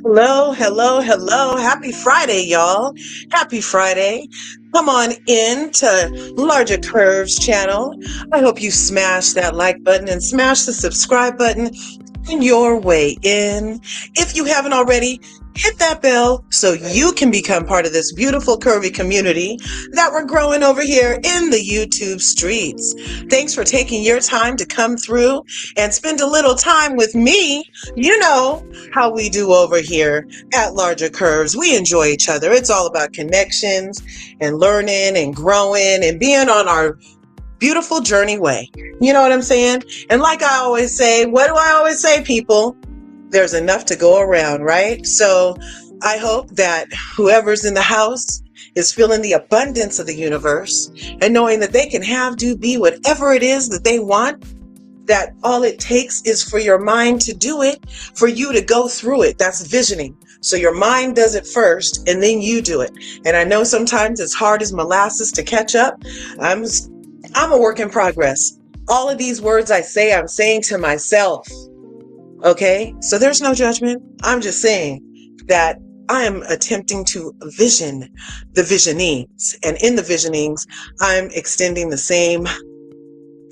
Hello, hello, hello. Happy Friday, y'all. Happy Friday. Come on in to Larger Curves channel. I hope you smash that like button and smash the subscribe button on your way in. If you haven't already, hit that bell so you can become part of this beautiful curvy community that we're growing over here in the YouTube streets. Thanks for taking your time to come through and spend a little time with me. You know how we do over here at Larger Curves. We enjoy each other. It's all about connections and learning and growing and being on our beautiful journey way. You know what I'm saying? And like I always say, what do I always say, people? There's enough to go around, right? So I hope that whoever's in the house is feeling the abundance of the universe and knowing that they can have, do, be whatever it is that they want, that all it takes is for your mind to do it, for you to go through it. That's visioning. So your mind does it first and then you do it. And I know sometimes it's hard as molasses to catch up. I'm a work in progress. All of these words I say, I'm saying to myself. Okay, so there's no judgment. I'm just saying that I am attempting to vision the visionings. And in the visionings, I'm extending the same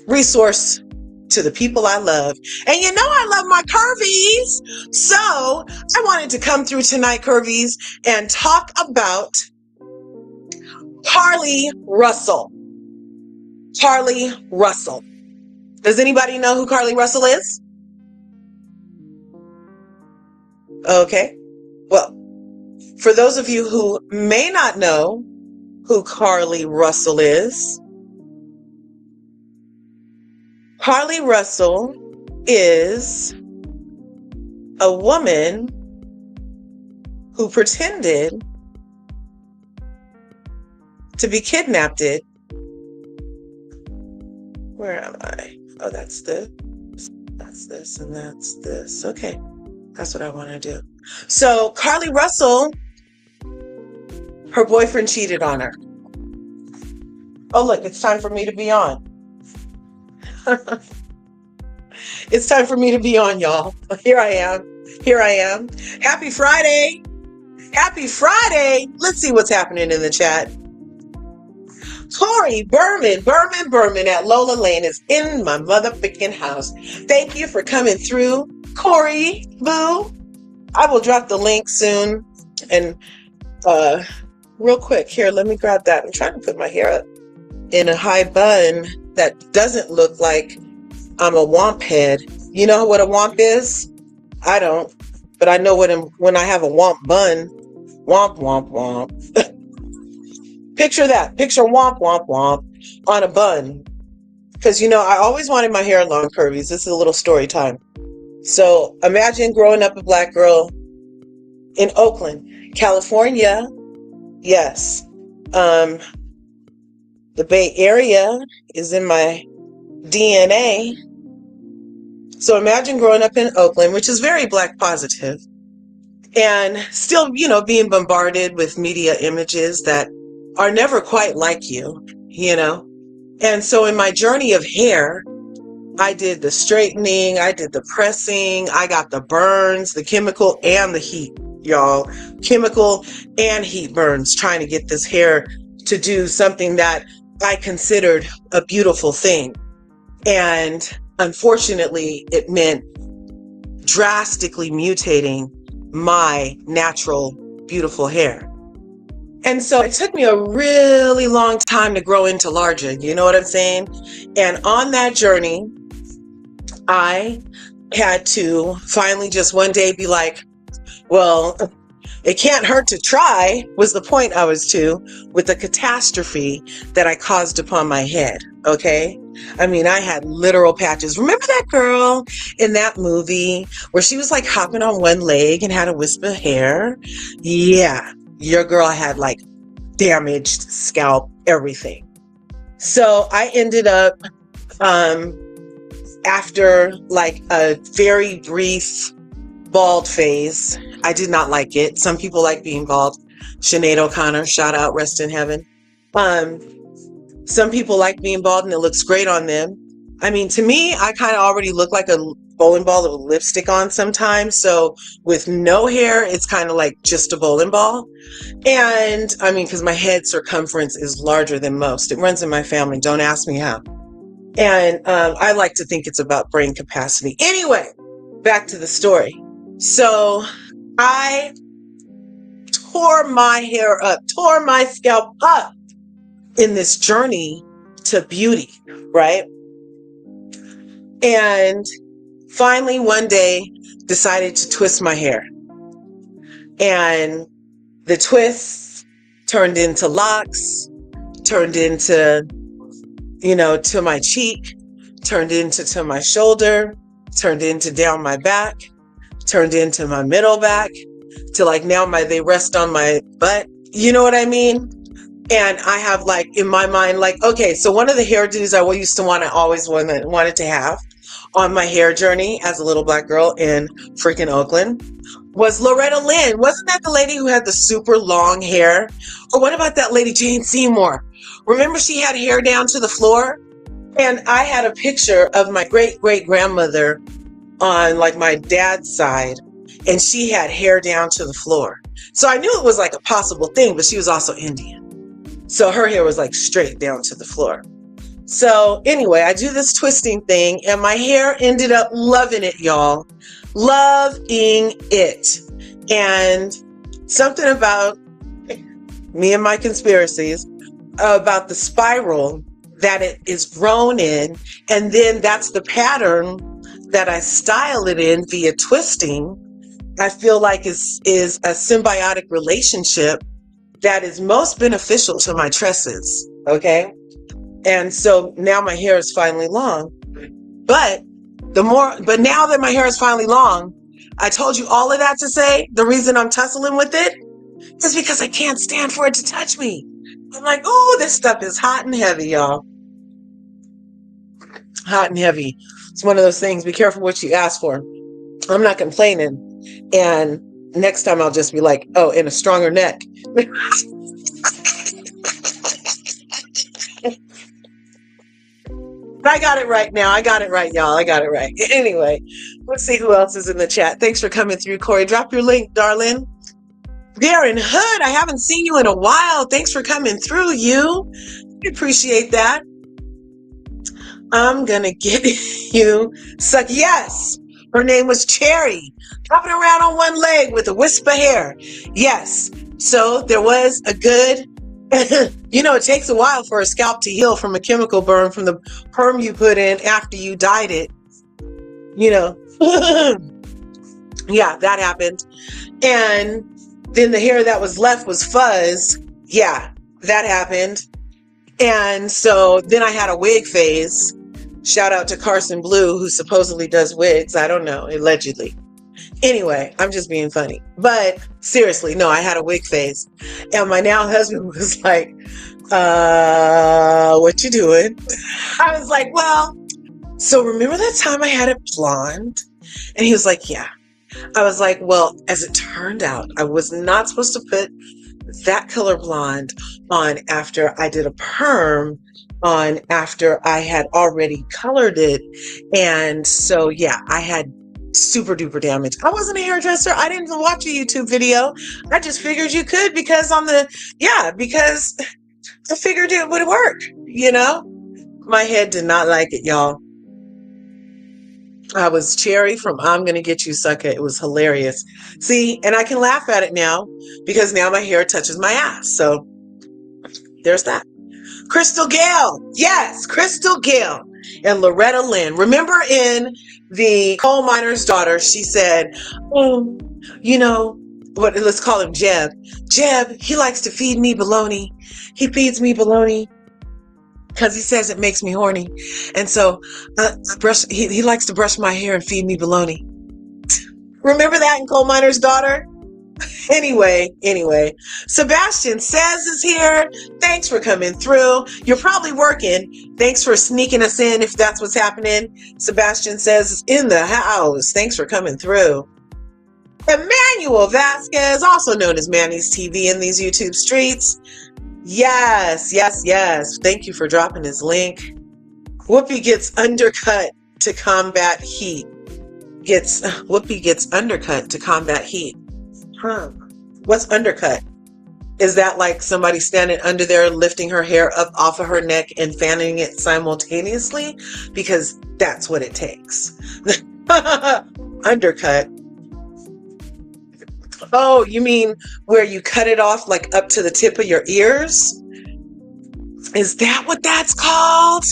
resource to the people I love. And you know I love my curvies. So I wanted to come through tonight, curvies, and talk about Carlee Russell. Carlee Russell. Does anybody know who Carlee Russell is? Okay, well, for those of you who may not know who Carlee Russell is, Carlee Russell is a woman who pretended to be kidnapped. Where am I? Oh, that's this, and that's this. Okay. That's what I want to do. So Carlee Russell, her boyfriend cheated on her. Oh, look, it's time for me to be on. It's time for me to be on, y'all. Here I am. Here I am. Happy Friday. Happy Friday. Let's see what's happening in the chat. Corey Berman at Lola Lane is in my motherfucking house. Thank you for coming through, Corey, boo. I will drop the link soon. And real quick, here, let me grab that. I'm trying to put my hair up in a high bun that doesn't look like I'm a womp head. You know what a womp is? I don't, but I know when I have a womp bun. Womp, womp, womp. Picture that. Picture womp, womp, womp on a bun. Because, you know, I always wanted my hair long, curvies. This is a little story time. So imagine growing up a black girl in Oakland, California. Yes. The Bay Area is in my DNA. So imagine growing up in Oakland, which is very black positive, and still, you know, being bombarded with media images that are never quite like you, you know? And so in my journey of hair, I did the straightening, I did the pressing, I got the burns, the chemical and the heat, y'all. Chemical and heat burns, trying to get this hair to do something that I considered a beautiful thing. And unfortunately, it meant drastically mutating my natural, beautiful hair. And so it took me a really long time to grow into larger, you know what I'm saying? And on that journey, I had to finally just one day be like, well, it can't hurt to try, was the point I was to, with the catastrophe that I caused upon my head, okay? I mean, I had literal patches. Remember that girl in that movie where she was like hopping on one leg and had a wisp of hair? Yeah. Your girl had like damaged scalp, everything. So I ended up, after like a very brief bald phase, I did not like it. Some people like being bald. Sinead O'Connor, shout out, rest in heaven. Some people like being bald and it looks great on them. I mean, to me, I kind of already look like a bowling ball with lipstick on sometimes. So with no hair, it's kind of like just a bowling ball. And I mean, because my head circumference is larger than most. It runs in my family. Don't ask me how. And I like to think it's about brain capacity. Anyway, back to the story. So I tore my hair up, tore my scalp up in this journey to beauty, right? And finally one day decided to twist my hair. And the twists turned into locks, turned into, to my cheek, turned into my shoulder, turned into down my back, turned into my middle back, to like now they rest on my butt. You know what I mean? And I have like in my mind, like, okay, so one of the hairdos I used to always wanted to have on my hair journey as a little black girl in freaking Oakland was Loretta Lynn. Wasn't that the lady who had the super long hair? Or what about that lady Jane Seymour? Remember she had hair down to the floor? And I had a picture of my great-great-grandmother on like my dad's side, and she had hair down to the floor. So I knew it was like a possible thing, but she was also Indian. So her hair was like straight down to the floor. So anyway, I do this twisting thing and my hair ended up loving it, y'all. Loving it. And something about me and my conspiracies about the spiral that it is grown in, and then that's the pattern that I style it in via twisting, I feel like is a symbiotic relationship that is most beneficial to my tresses, okay? And so now my hair is finally long. But now that my hair is finally long, I told you all of that to say the reason I'm tussling with it is because I can't stand for it to touch me. I'm like, oh, this stuff is hot and heavy, y'all. Hot and heavy. It's one of those things. Be careful what you ask for. I'm not complaining. And next time I'll just be like, oh, in a stronger neck. I got it right now. I got it right, y'all. I got it right. Anyway, let's see who else is in the chat. Thanks for coming through, Corey. Drop your link, darling. Darren Hood, I haven't seen you in a while. Thanks for coming through, you. I appreciate that. I'm going to get you suck. Yes, her name was Cherry. Dropping around on one leg with a wisp of hair. Yes. So there was a good... it takes a while for a scalp to heal from a chemical burn from the perm you put in after you dyed it. Yeah, that happened. And then the hair that was left was fuzz. Yeah, that happened. And so then I had a wig phase. Shout out to Carson Blue, who supposedly does wigs. I don't know, allegedly. Anyway, I'm just being funny. But seriously, no, I had a wig phase. And my now husband was like, what you doing? I was like, well, so remember that time I had it blonde? And he was like, yeah. I was like, well, as it turned out, I was not supposed to put that color blonde on after I did a perm on after I had already colored it. And so, yeah, I had super duper damage. I wasn't a hairdresser. I didn't watch a YouTube video. I just figured you could because because I figured it would work, My head did not like it, y'all. I was Cherry from I'm Gonna Get You Sucker. It was hilarious. See, and I can laugh at it now because now my hair touches my ass. So there's that. Crystal Gale. Yes, Crystal Gale and Loretta Lynn. Remember in the Coal Miner's Daughter, she said, let's call him Jeb. Jeb, he likes to feed me bologna. He feeds me bologna because he says it makes me horny. And so he likes to brush my hair and feed me bologna. Remember that in Coal Miner's Daughter? Anyway, Sebastian Says is here. Thanks for coming through. You're probably working. Thanks for sneaking us in if that's what's happening. Sebastian Says is in the house. Thanks for coming through. Emmanuel Vasquez, also known as Manny's TV in these YouTube streets. Yes. Thank you for dropping his link. Whoopi gets undercut to combat heat. Whoopi gets undercut to combat heat. Huh. What's undercut? Is that like somebody standing under there lifting her hair up off of her neck and fanning it simultaneously? Because that's what it takes. Undercut. Oh, you mean where you cut it off like up to the tip of your ears? Is that what that's called?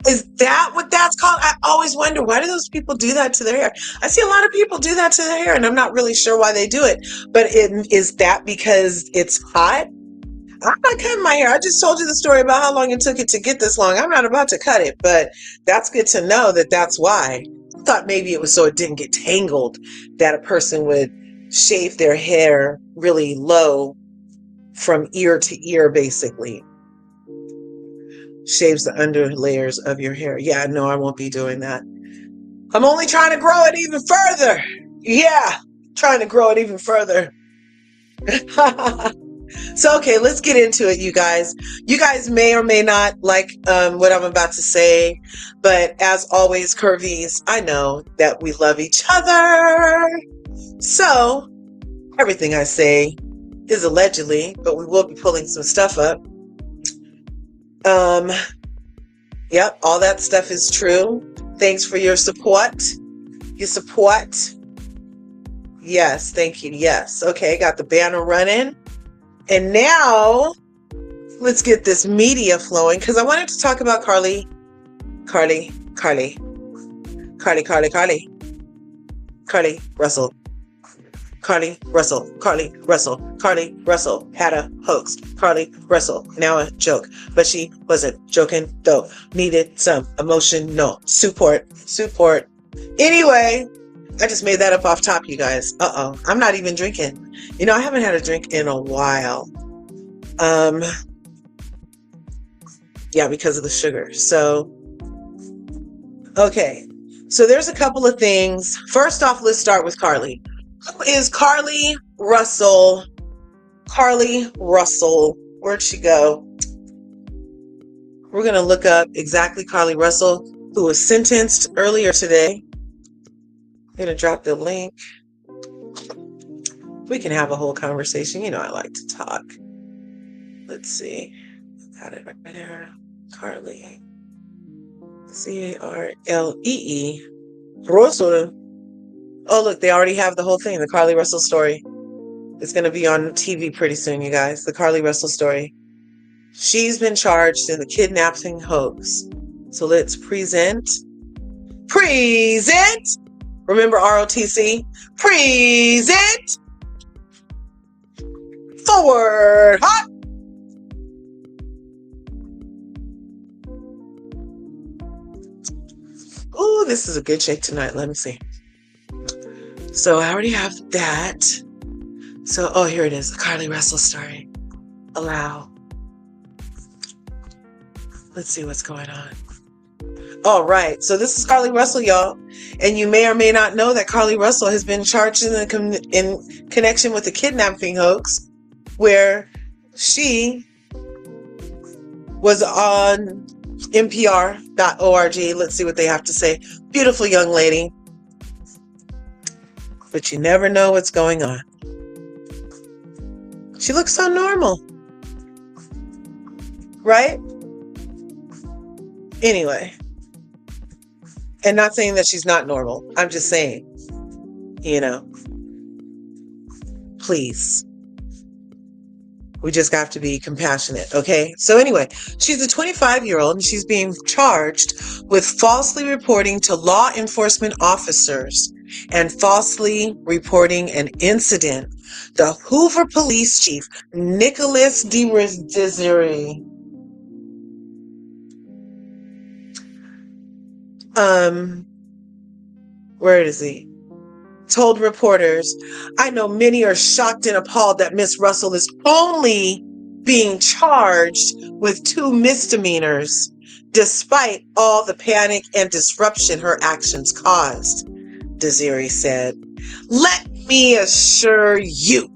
Is that what that's called? I always wonder, why do those people do that to their hair? I see a lot of people do that to their hair, and I'm not really sure why they do it. But is that because it's hot? I'm not cutting my hair. I just told you the story about how long it took it to get this long. I'm not about to cut it, but that's good to know that that's why. I thought maybe it was so it didn't get tangled, that a person would shave their hair really low from ear to ear, basically. Shaves the under layers of your hair. Yeah, no, I won't be doing that. I'm only trying to grow it even further. Yeah, trying to grow it even further. So, okay, let's get into it, you guys. You guys may or may not like what I'm about to say, but as always, Curvies, I know that we love each other. So, everything I say is allegedly, but we will be pulling some stuff up. Yep, all that stuff is true. Thanks for your support. Your support. Yes, thank you. Yes. Okay, got the banner running. And now let's get this media flowing, because I wanted to talk about Carlee Russell. Carlee Russell had a hoax. Carlee Russell, now a joke. But she wasn't joking, though. Needed some emotional support. Anyway, I just made that up off top, you guys. I'm not even drinking. You know, I haven't had a drink in a while. Yeah, because of the sugar. So, okay. So there's a couple of things. First off, let's start with Carlee. Who is Carlee Russell? Carlee Russell. Where'd she go? We're going to look up exactly Carlee Russell, who was sentenced earlier today. I'm going to drop the link. We can have a whole conversation. You know, I like to talk. Let's see. Got it right there. Carlee. Carlee. Russell. Oh, look, they already have the whole thing. The Carlee Russell story. It's going to be on TV pretty soon, you guys. The Carlee Russell story. She's been charged in the kidnapping hoax. So let's present. Remember ROTC? Present. Forward. Hop. Ooh, this is a good shake tonight. Let me see. So I already have that. So, oh, here it is. The Carlee Russell story. Allow. Let's see what's going on. All right. So this is Carlee Russell, y'all. And you may or may not know that Carlee Russell has been charged in connection with the kidnapping hoax, where she was on NPR.org. Let's see what they have to say. Beautiful young lady. But you never know what's going on. She looks so normal. Right? Anyway. And not saying that she's not normal. I'm just saying, you know, please. We just have to be compassionate, okay? So anyway, she's a 25-year-old and she's being charged with falsely reporting to law enforcement officers and falsely reporting an incident. The Hoover Police Chief, Nicholas DeRizieri, where is he? Told reporters, I know many are shocked and appalled that Miss Russell is only being charged with 2 misdemeanors, despite all the panic and disruption her actions caused, DeZieri said. Let me assure you,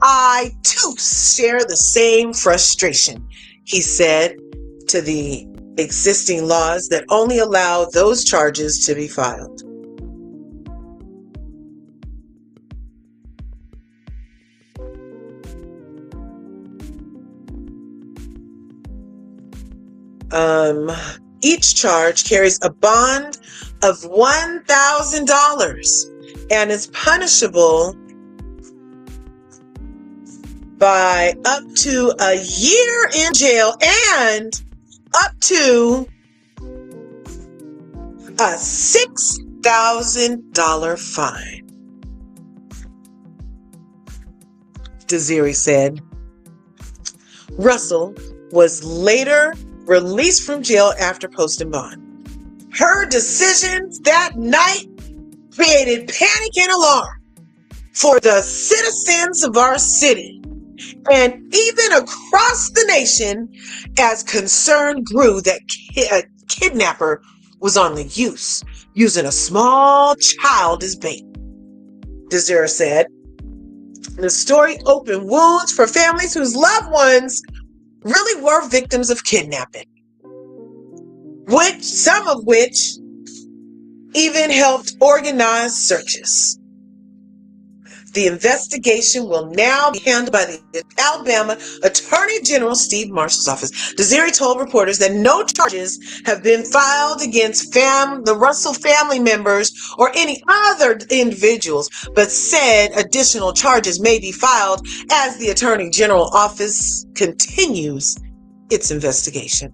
I too share the same frustration, he said, to the existing laws that only allow those charges to be filed. Each charge carries a bond of $1,000 and is punishable by up to a year in jail and up to a $6,000 fine, Desiree said. Russell was later released from jail after posting bond. Her decisions that night created panic and alarm for the citizens of our city and even across the nation as concern grew that a kidnapper was on the using a small child as bait, Desiree said. The story opened wounds for families whose loved ones really were victims of kidnapping, some of which even helped organize searches. The investigation will now be handled by the Alabama Attorney General Steve Marshall's office. Desiree told reporters that no charges have been filed against the Russell family members or any other individuals, but said additional charges may be filed as the Attorney General office continues its investigation.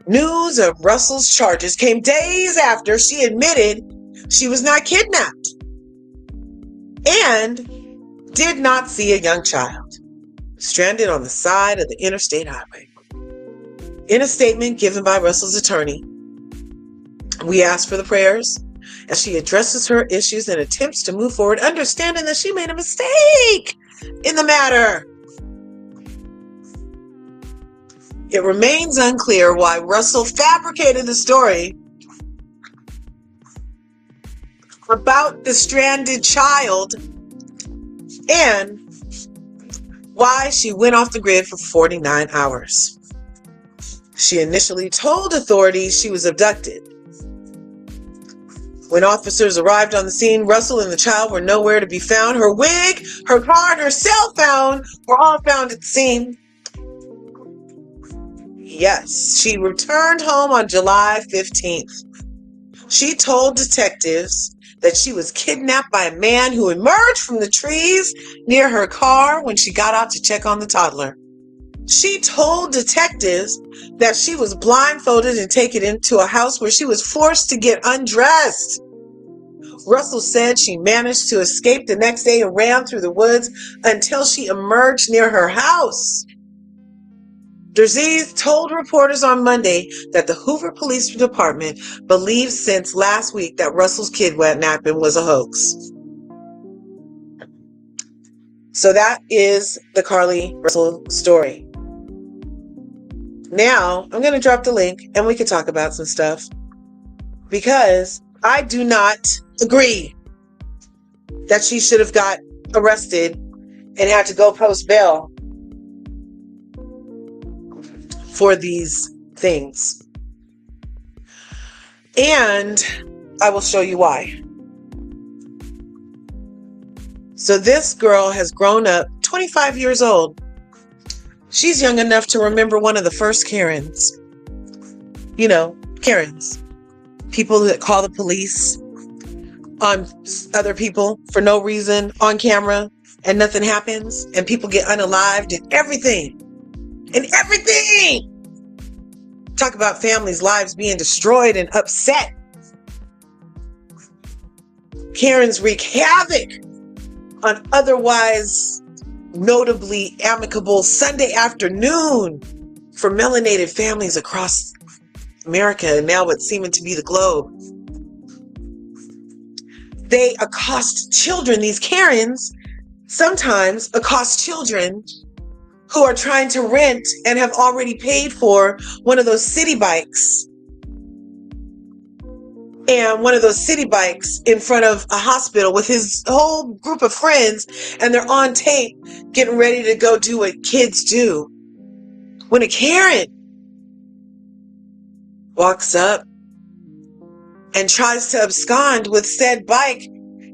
News of Russell's charges came days after she admitted she was not kidnapped and did not see a young child stranded on the side of the interstate highway. In a statement given by Russell's attorney, we ask for the prayers as she addresses her issues and attempts to move forward, understanding that she made a mistake in the matter. It remains unclear why Russell fabricated the story about the stranded child and why she went off the grid for 49 hours. She initially told authorities she was abducted. When officers arrived on the scene, Russell and the child were nowhere to be found. Her wig, her car, and her cell phone were all found at the scene. Yes, she returned home on July 15th. She told detectives that she was kidnapped by a man who emerged from the trees near her car when she got out to check on the toddler. She told detectives that she was blindfolded and taken into a house where she was forced to get undressed. Russell said she managed to escape the next day and ran through the woods until she emerged near her house. Derziz told reporters on Monday that the Hoover Police Department believes since last week that Russell's kidnapping was a hoax. So that is the Carlee Russell story. Now, I'm going to drop the link and we can talk about some stuff, because I do not agree that she should have got arrested and had to go post bail for these things. And I will show you why. So this girl has grown up, 25 years old. She's young enough to remember one of the first Karens. You know, Karens. People that call the police on other people for no reason on camera and nothing happens and people get unalived and everything. And everything! Talk about families' lives being destroyed and upset. Karens wreak havoc on otherwise notably amicable Sunday afternoon for melanated families across America and now what's seeming to be the globe. They accost children. These Karens sometimes accost children who are trying to rent and have already paid for one of those city bikes. And one of those city bikes in front of a hospital with his whole group of friends, and they're on tape getting ready to go do what kids do. When a Karen walks up and tries to abscond with said bike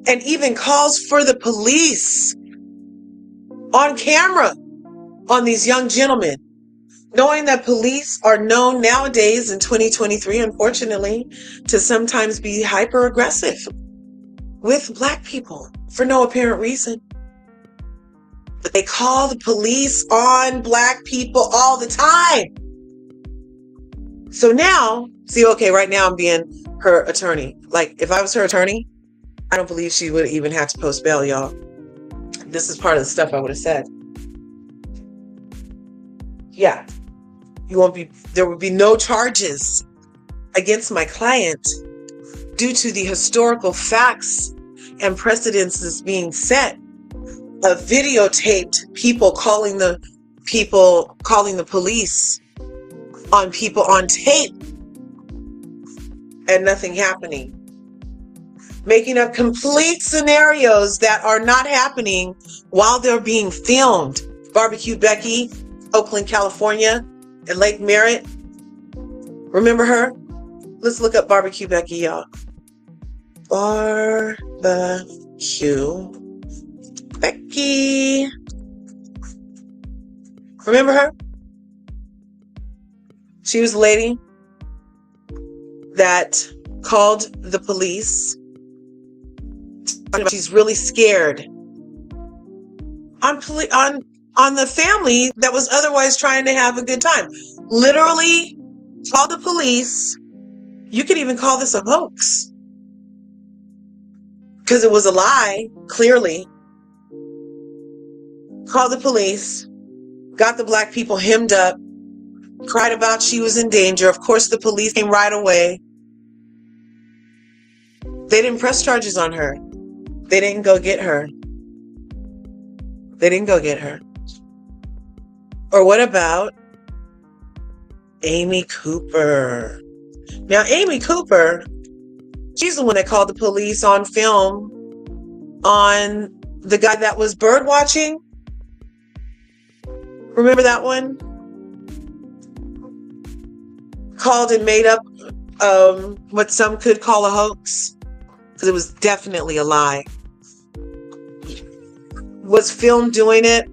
and even calls for the police on camera on these young gentlemen, Knowing that police are known nowadays in 2023, unfortunately, to sometimes be hyper aggressive with Black people for no apparent reason. But they call the police on Black people all the time. So now, see, okay, right now I'm being her attorney. Like, if I was her attorney, I don't believe she would even have to post bail, y'all. This is part of the stuff I would have said. Yeah. There would be no charges against my client due to the historical facts and precedences being set of videotaped people calling the police on people on tape and nothing happening. Making up complete scenarios that are not happening while they're being filmed. Barbecue Becky, Oakland, California, and Lake Merritt. Remember her? Let's look up Barbecue Becky, y'all. Barbecue Becky. Remember her? She was a lady that called the police. She's really scared on the family that was otherwise trying to have a good time. Literally called the police. You could even call this a hoax because it was a lie, clearly. Called the police, got the Black people hemmed up, cried about she was in danger. Of course, the police came right away. They didn't press charges on her. They didn't go get her. They didn't go get her. Or what about Amy Cooper? Now, Amy Cooper, she's the one that called the police on film on the guy that was bird watching. Remember that one? Called and made up what some could call a hoax, because it was definitely a lie. Was filmed doing it,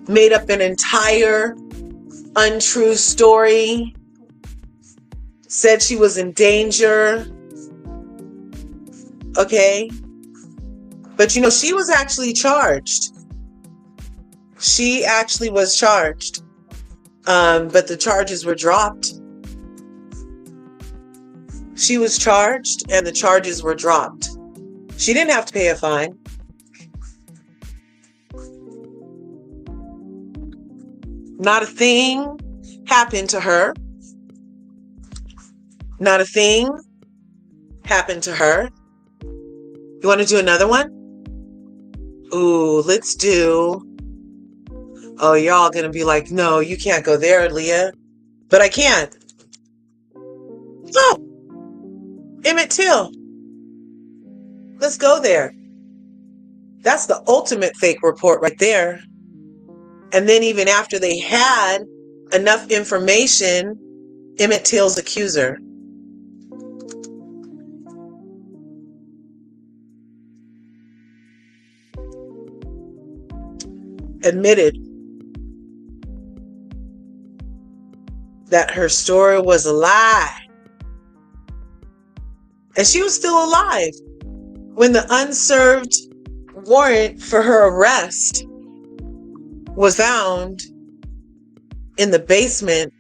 made up an entire untrue story, said she was in danger. Okay. But you know, she was actually charged. She actually was charged. But the charges were dropped. She was charged and the charges were dropped. She didn't have to pay a fine. Not a thing happened to her. Not a thing happened to her. You want to do another one? Ooh, let's do... Oh, y'all gonna be like, no, you can't go there, Leah. But I can't. Oh, Emmett Till. Let's go there. That's the ultimate fake report right there. And then even after they had enough information, Emmett Till's accuser. Admitted that her story was a lie. And she was still alive when the unserved warrant for her arrest was found in the basement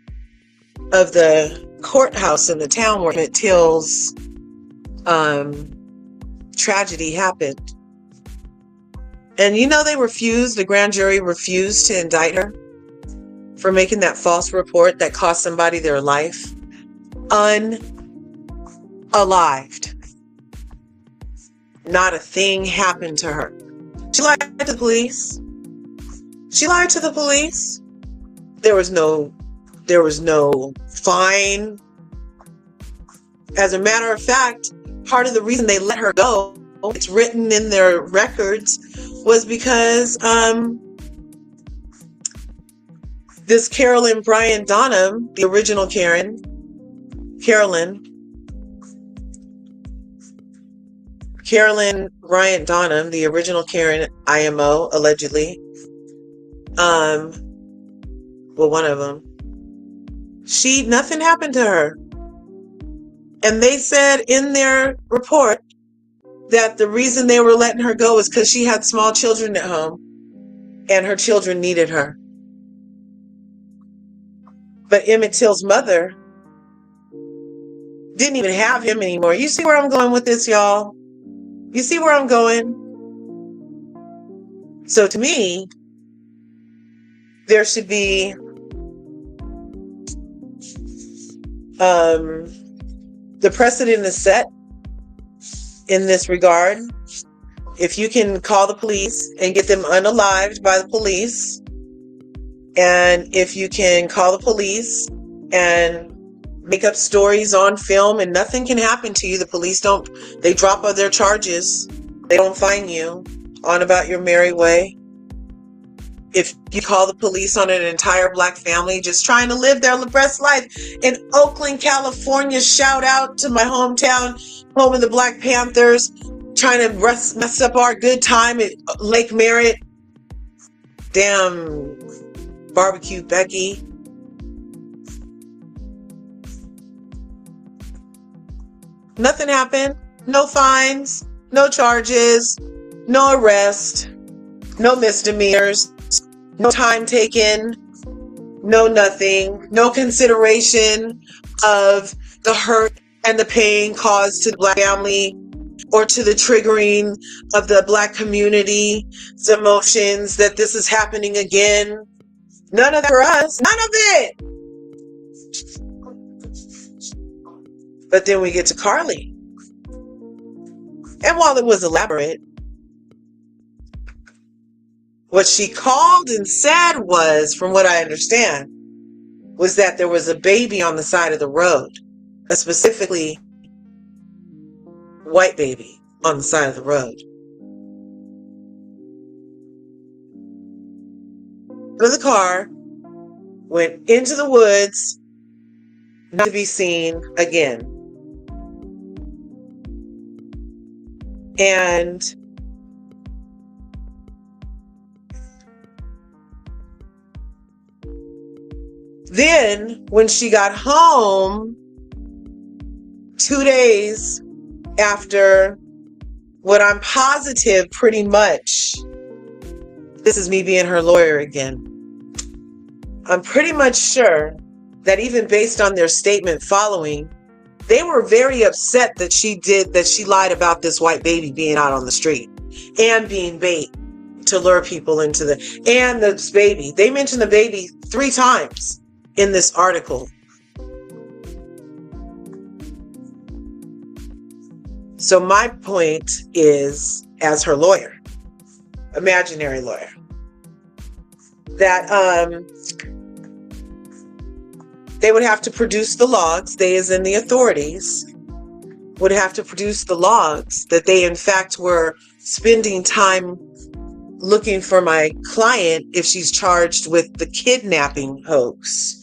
of the courthouse in the town where Emmett Till's tragedy happened. And you know, the grand jury refused to indict her for making that false report that cost somebody their life. Unalived. Not a thing happened to her. She lied to the police. She lied to the police. There was no fine. As a matter of fact, part of the reason they let her go, it's written in their records, was because this Carolyn Bryant Donham, the original Carolyn Bryant Donham, the original Karen IMO, allegedly, Well, one of them. Nothing happened to her. And they said in their report that the reason they were letting her go is because she had small children at home and her children needed her. But Emmett Till's mother didn't even have him anymore. You see where I'm going with this, y'all? You see where I'm going? So to me, there should be the precedent is set in this regard. If you can call the police and get them unalived by the police, and if you can call the police and make up stories on film and nothing can happen to you, the police they drop all their charges, they don't fine you, on about your merry way. If you call the police on an entire Black family just trying to live their best life in Oakland, California, shout out to my hometown, home of the Black Panthers, trying to mess up our good time at Lake Merritt. Damn barbecue Becky. Nothing happened. No fines, no charges, no arrest, no misdemeanors, no time taken, no nothing, no consideration of the hurt and the pain caused to the Black family or to the triggering of the Black community's emotions that this is happening again. None of that for us. None of it. But then we get to Carlee. And while it was elaborate, what she called and said was, from what I understand, was that there was a baby on the side of the road, a specifically white baby on the side of the road. Out of the car, went into the woods, not to be seen again. And then when she got home, 2 days after what I'm positive pretty much, this is me being her lawyer again, I'm pretty much sure that even based on their statement following, they were very upset that she lied about this white baby being out on the street and being bait to lure people into and this baby. They mentioned the baby 3 times in this article. So my point is, as her lawyer, imaginary lawyer, that they would have to produce the logs, they as in the authorities, would have to produce the logs that they in fact were spending time looking for my client if she's charged with the kidnapping hoax.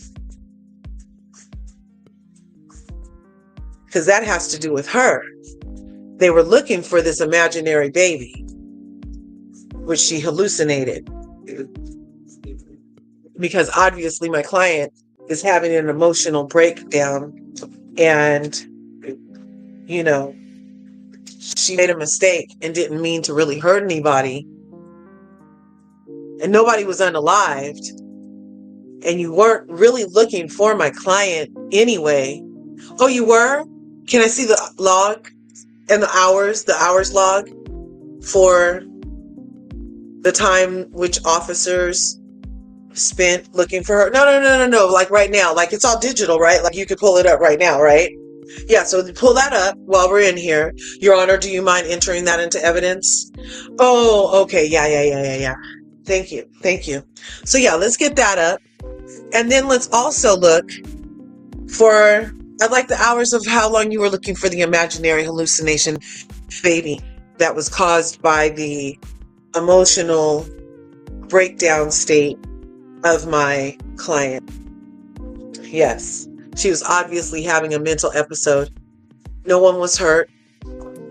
Because that has to do with her. They were looking for this imaginary baby, which she hallucinated. Because obviously my client is having an emotional breakdown and, you know, she made a mistake and didn't mean to really hurt anybody. And nobody was unalived. And you weren't really looking for my client anyway. Oh, you were? Can I see the log and the hours log for the time which officers spent looking for her? No. Like right now, like it's all digital, right? Like you could pull it up right now, right? Yeah, so pull that up while we're in here. Your Honor, do you mind entering that into evidence? Oh, okay. Yeah. Thank you. So yeah, let's get that up. And then let's also look for, I'd like the hours of how long you were looking for the imaginary hallucination baby that was caused by the emotional breakdown state of my client. Yes, she was obviously having a mental episode. No one was hurt.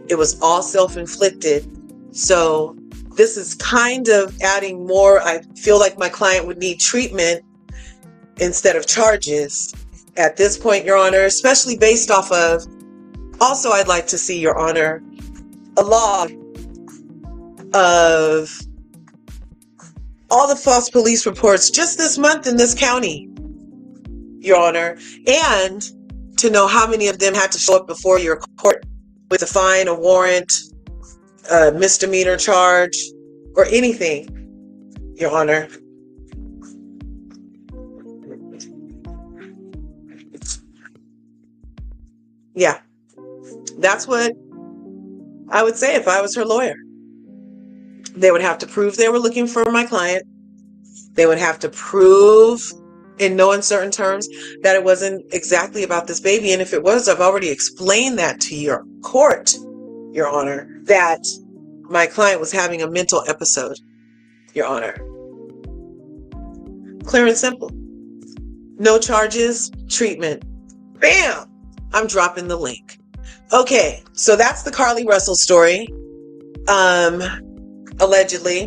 It was all self-inflicted. So this is kind of adding more. I feel like my client would need treatment instead of charges at this point, Your Honor, especially based off of, also I'd like to see, Your Honor, a log of all the false police reports just this month in this county, Your Honor, and to know how many of them had to show up before your court with a fine, a warrant, a misdemeanor charge, or anything, Your Honor. Yeah, that's what I would say if I was her lawyer. They would have to prove they were looking for my client. They would have to prove in no uncertain terms that it wasn't exactly about this baby. And if it was, I've already explained that to your court, Your Honor, that my client was having a mental episode, Your Honor. Clear and simple. No charges, treatment. Bam! I'm dropping the link. Okay, so that's the Carlee Russell story. Allegedly.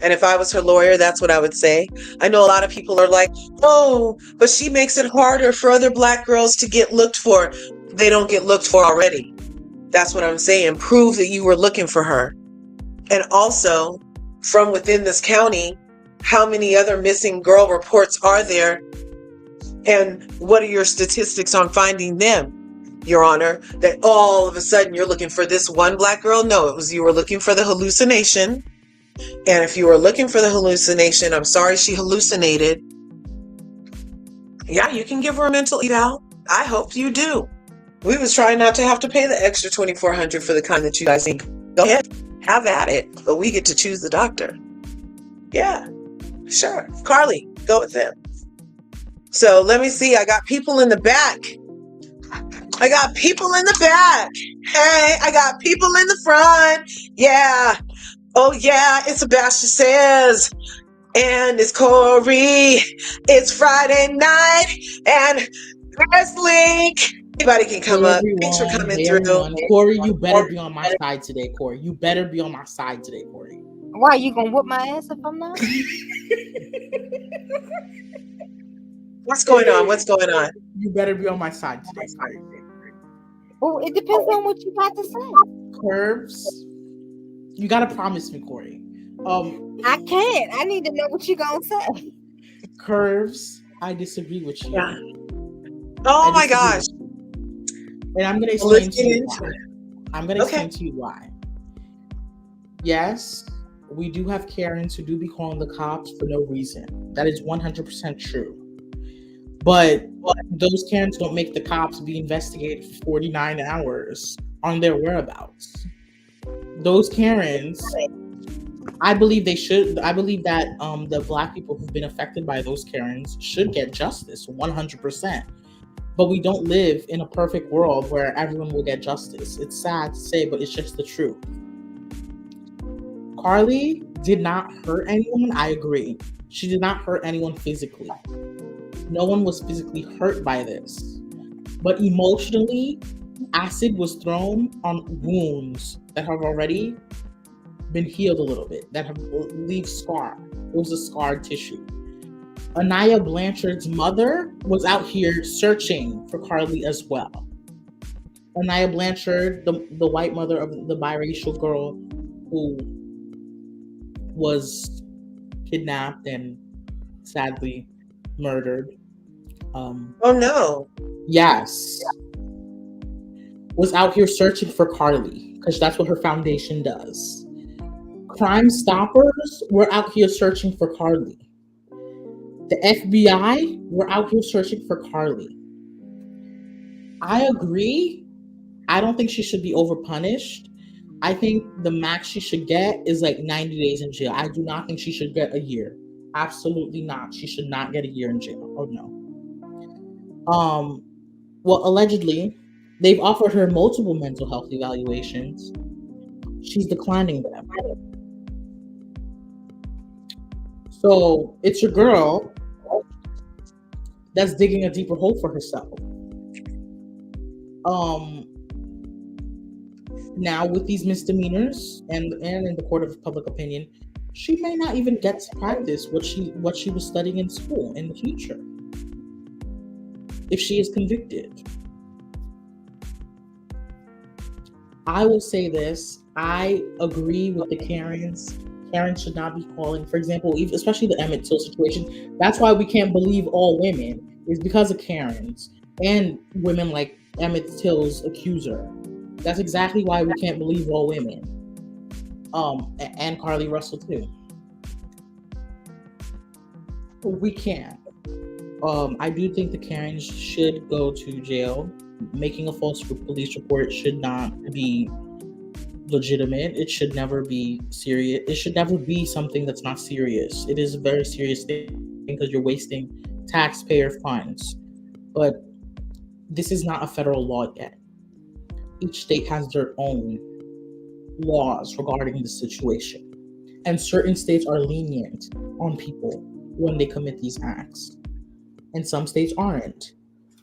And if I was her lawyer, that's what I would say. I know a lot of people are like, oh, but she makes it harder for other Black girls to get looked for. They don't get looked for already. That's what I'm saying. Prove that you were looking for her. And also, from within this county, how many other missing girl reports are there? And what are your statistics on finding them, Your Honor? That all of a sudden you're looking for this one Black girl? No, it was you were looking for the hallucination. And if you were looking for the hallucination, I'm sorry she hallucinated. Yeah, you can give her a mental eval. I hope you do. We was trying not to have to pay the extra $2,400 for the kind that you guys think. Go ahead, have at it. But we get to choose the doctor. Yeah, sure. Carlee, go with them. So let me see. I got people in the back. I got people in the back. Hey, I got people in the front. Yeah. Oh, yeah. It's Sebastian Says. And it's Corey. It's Friday night. And there's Link. Anybody can come up. Thanks for coming through. Everyone. Corey, you better be on my side today, Corey. You better be on my side today, Corey. Why, you gonna whoop my ass if I'm not? What's going on? What's going on? You better be on my side today, Corey. Well, it depends on what you got to say. Curves. You gotta promise me, Corey. I can't. I need to know what you gonna say. Curves. I disagree with you. Yeah. Oh my gosh. And I'm gonna explain to you why. I'm gonna explain to you why. Yes, we do have Karens who do be calling the cops for no reason. That is 100% true. But those Karens don't make the cops be investigated for 49 hours on their whereabouts. Those Karens, I believe they should. I believe that the Black people who've been affected by those Karens should get justice 100%. But we don't live in a perfect world where everyone will get justice. It's sad to say, but it's just the truth. Carlee did not hurt anyone. I agree. She did not hurt anyone physically. No one was physically hurt by this. But emotionally, acid was thrown on wounds that have already been healed a little bit, that have leave scar. It was a scarred tissue. Anaya Blanchard's mother was out here searching for Carlee as well. Anaya Blanchard, the white mother of the biracial girl who was kidnapped and sadly murdered. Oh no. Yes. Was out here searching for Carlee because that's what her foundation does. Crime Stoppers were out here searching for Carlee. The FBI were out here searching for Carlee. I agree. I don't think she should be overpunished. I think the max she should get is like 90 days in jail. I do not think she should get a year. Absolutely not. She should not get a year in jail. Oh no. Well, allegedly, they've offered her multiple mental health evaluations. She's declining them. So it's your girl that's digging a deeper hole for herself. Now with these misdemeanors and in the court of public opinion, she may not even get to practice what she was studying in school in the future. if she is convicted. I will say this. I agree with the Karens. Karens should not be calling, for example, especially the Emmett Till situation. That's why we can't believe all women, is because of Karens and women like Emmett Till's accuser. That's exactly why we can't believe all women. And Carlee Russell too. We can't. I do think the Karens should go to jail. Making a false police report should not be legitimate. It should never be serious. It should never be something that's not serious. It is a very serious thing because you're wasting taxpayer funds. But this is not a federal law yet. Each state has their own laws regarding the situation. And certain states are lenient on people when they commit these acts. And some states aren't.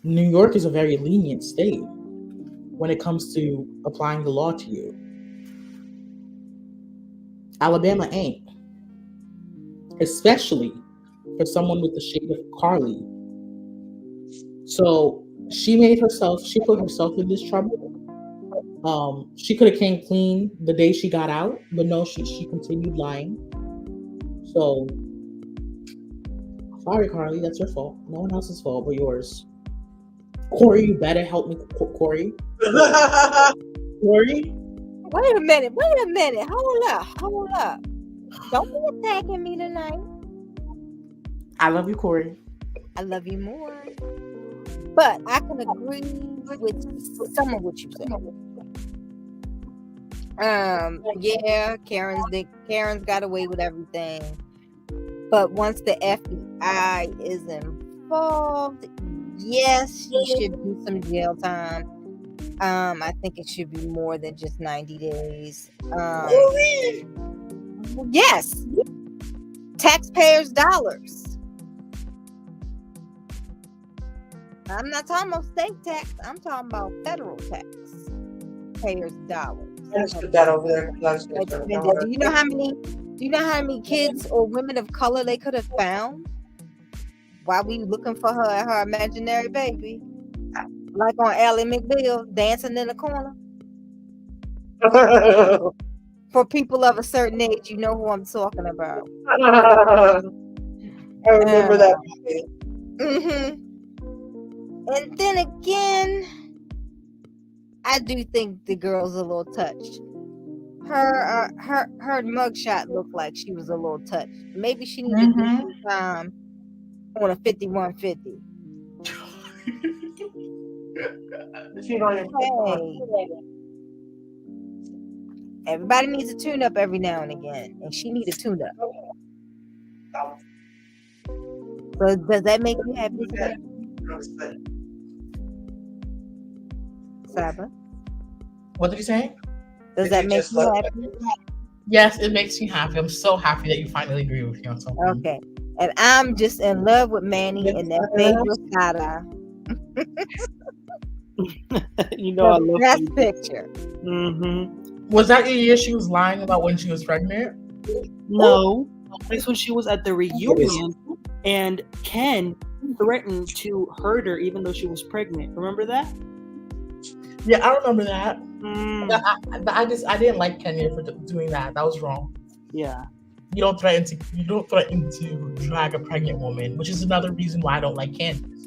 New York is a very lenient state when it comes to applying the law to you. Alabama ain't. Especially for someone with the shape of Carlee. So she put herself in this trouble. She could have came clean the day she got out, but no, she continued lying. So sorry, Carlee, that's your fault. No one else's fault but yours. Corey, you better help me, Corey. Corey? Wait a minute. Hold up. Don't be attacking me tonight. I love you, Corey. I love you more. But I can agree with some of what you said. Yeah, Karen's got away with everything. But once the FBI is involved, yes, she should do some jail time. I think it should be more than just 90 days. Yes. Taxpayers' dollars. I'm not talking about state tax. I'm talking about federal tax. Payers' dollars. Let's put that over there. Do you know how many kids or women of color they could have found while we looking for her and her imaginary baby? Like on Ally McBeal, dancing in the corner. For people of a certain age, you know who I'm talking about. I remember that movie. Mm-hmm. And then again, I do think the girl's a little touched. Her mugshot looked like she was a little touched. Maybe she needed to do some time on a 5150. Hey. Everybody needs a tune-up every now and again, and she needs a tune-up. So does that make you happy? Saba? What did you say? Does that make you happy? Yes, it makes me happy. I'm so happy that you finally agree with me on something. Okay. And I'm just in love with Manny and that favorite side-eye. You know, I love best picture. Mm-hmm. Was that the year she was lying about when she was pregnant? No, it's when she was at the reunion and Ken threatened to hurt her even though she was pregnant. Remember that? Yeah, I remember that. I didn't like Kenya for doing that. That was wrong. Yeah. You don't threaten to drag a pregnant woman, which is another reason why I don't like Candace.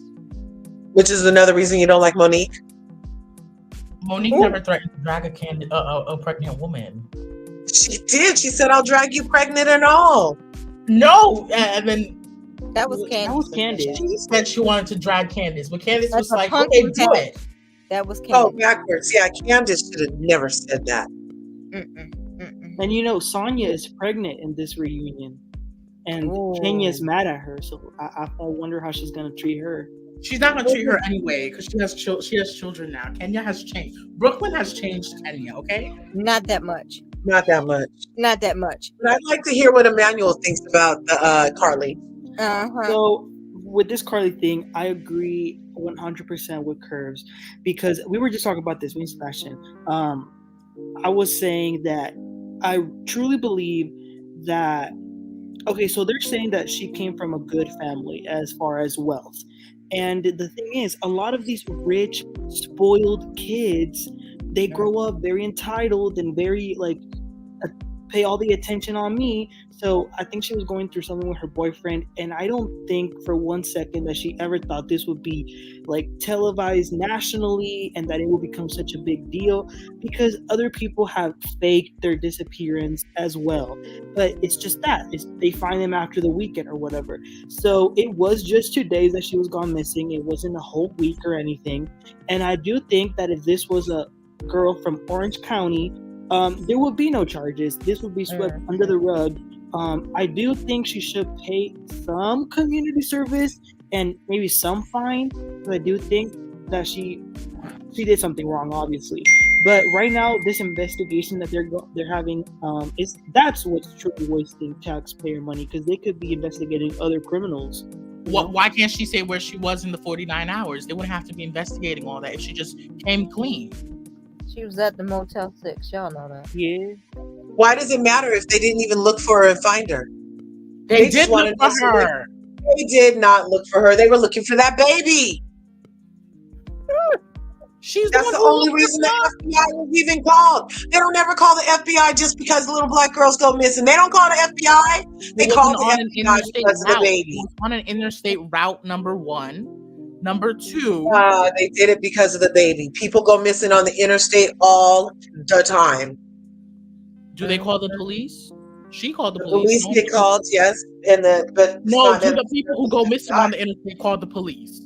Which is another reason you don't like Monique. Monique never threatened to drag a pregnant woman. She did. She said, "I'll drag you pregnant and all." No, and then that was Candace. She said she wanted to drag Candace, but Candace was like, "Okay, do it." That was Candace. Oh, backwards. Yeah, Candace should have never said that. And you know, Sonya is pregnant in this reunion, and Kenya's mad at her. So I wonder how she's gonna treat her. She's not gonna treat her anyway because she has children now. Kenya has changed. Brooklyn has changed Kenya. Okay, not that much. Not that much. Not that much. But I'd like to hear what Emmanuel thinks about Carlee. So with this Carlee thing, I agree 100% with Curves because we were just talking about this, me and Sebastian. I was saying that I truly believe that. Okay, so they're saying that she came from a good family as far as wealth. And the thing is, a lot of these rich, spoiled kids, they grow up very entitled and very like pay all the attention on me. So I think she was going through something with her boyfriend, and I don't think for one second that she ever thought this would be like televised nationally and that it would become such a big deal, because other people have faked their disappearance as well. But it's just that they find them after the weekend or whatever. So it was just 2 days that she was gone missing. It wasn't a whole week or anything. And I do think that if this was a girl from Orange County, there would be no charges. This would be swept under the rug. I do think she should pay some community service and maybe some fine. But I do think that she did something wrong, obviously. But right now, this investigation that they're having that's what's truly wasting taxpayer money, because they could be investigating other criminals. Why can't she say where she was in the 49 hours? They wouldn't have to be investigating all that if she just came clean. She was at the Motel 6. Y'all know that. Yeah. Why does it matter if they didn't even look for her and find her? They did look for her. They did not look for her. They were looking for that baby. That's the only reason the FBI was even called. They don't ever call the FBI just because little black girls go missing. They don't call the FBI. They call the FBI because of the baby. It was on an interstate route, number one. Number two, they did it because of the baby. People go missing on the interstate all the time. Do they call the police? She called the police. Police get called, yes, but no. Do the people who go missing on the interstate call the police?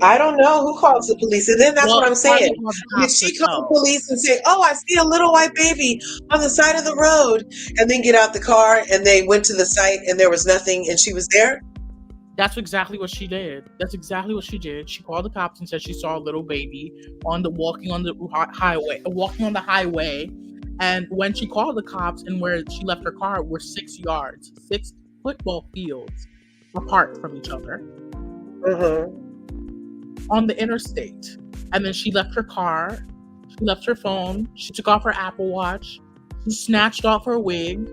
I don't know who calls the police, and then that's what I'm saying. Did she call the police and say, "Oh, I see a little white baby on the side of the road," and then get out the car and they went to the site and there was nothing and she was there? That's exactly what she did. That's exactly what she did. She called the cops and said she saw a little baby walking on the highway. And when she called the cops and where she left her car were 6 yards, 6 football fields apart from each other on the interstate. And then she left her car, she left her phone, she took off her Apple Watch, she snatched off her wig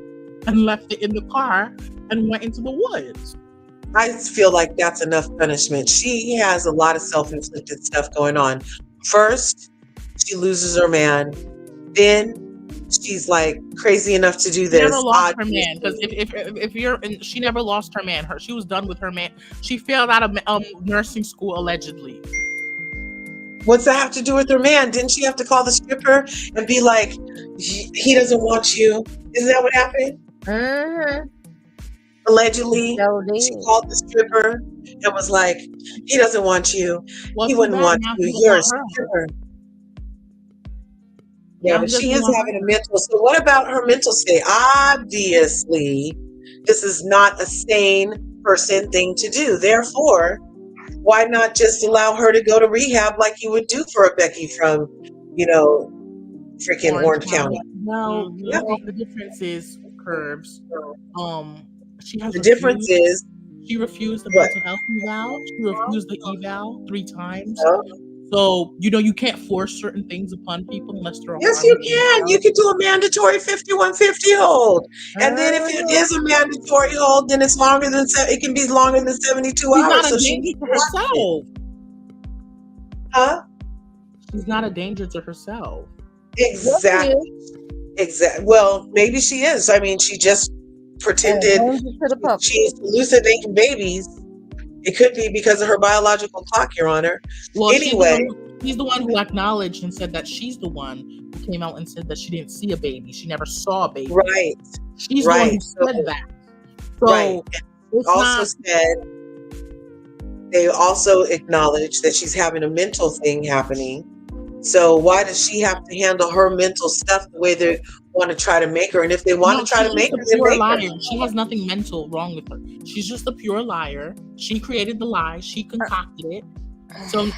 and left it in the car and went into the woods. I feel like that's enough punishment. She has a lot of self-inflicted stuff going on. First, she loses her man. Then she's like crazy enough to do this. She never lost her man, because she never lost her man. She was done with her man. She failed out of nursing school allegedly. What's that have to do with her man? Didn't she have to call the stripper and be like, he doesn't want you? Isn't that what happened? Allegedly, she called the stripper and was like, he doesn't want you. He wouldn't want you. You're a stripper. Yeah, but she is having a mental. So what about her mental state? Obviously, this is not a sane person thing to do. Therefore, why not just allow her to go to rehab like you would do for a Becky from, freaking Orange County? No, the difference is Curves. She refused the mental health eval. She refused the eval 3 times. So, you can't force certain things upon people unless they're... Yes, you can. You can do a mandatory 5150 hold. And then if it is a mandatory hold, then it can be longer than 72 hours. Not a danger to herself. Huh? She's not a danger to herself. Exactly. Well, maybe she is. I mean, she just pretended she's hallucinating babies. It could be because of her biological clock, Your Honor. Well, anyway, he's the one who acknowledged and said that she's the one who came out and said that she didn't see a baby. She never saw a baby. Right. She's the one who said that. So they also acknowledged that she's having a mental thing happening. So why does she have to handle her mental stuff the way they want to try to make her? And if they want to try to make her, then make her. She has nothing mental wrong with her. She's just a pure liar. She created the lie. She concocted it. So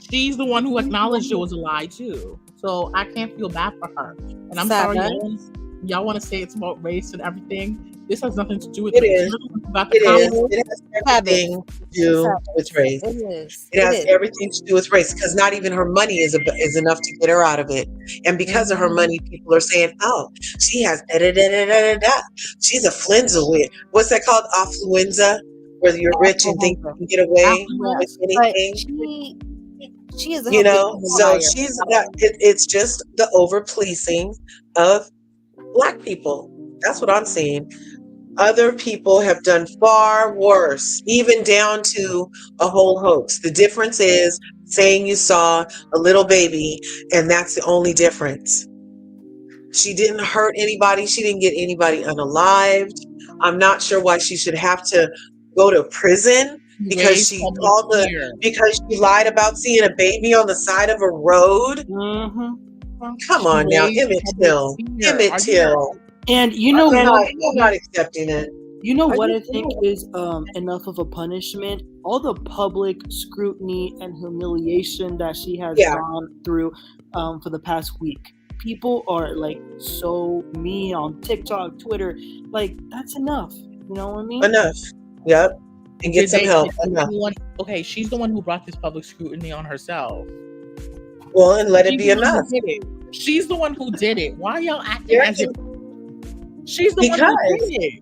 she's the one who acknowledged it was a lie too. So I can't feel bad for her. And I'm sorry, y'all want to say it's about race and everything. This has nothing to do with it. It has everything to do with race. It has everything to do with race, because not even her money is enough to get her out of it. And because of her money, people are saying, "Oh, she has she's a flenza with what's that called? Affluenza." where you're rich and think you can get away with But anything. she is a You know, habitual so liar. she's not. It's just the over policing of Black people. That's what I'm seeing. Other people have done far worse, even down to a whole hoax. The difference is saying you saw a little baby, and that's the only difference. She didn't hurt anybody. She didn't get anybody unalived. I'm not sure why she should have to go to prison because she lied about seeing a baby on the side of a road. Come on now, Emmett Till. And you know what? I'm not accepting it. You know what I think is enough of a punishment? All the public scrutiny and humiliation that she has gone through for the past week. People are like so mean on TikTok, Twitter. Like, that's enough. You know what I mean? Enough. Yep. And get some help. Enough. Okay, she's the one who brought this public scrutiny on herself. Well, and let it be enough. She's the one who did it. Why y'all acting as if she's the one who did it?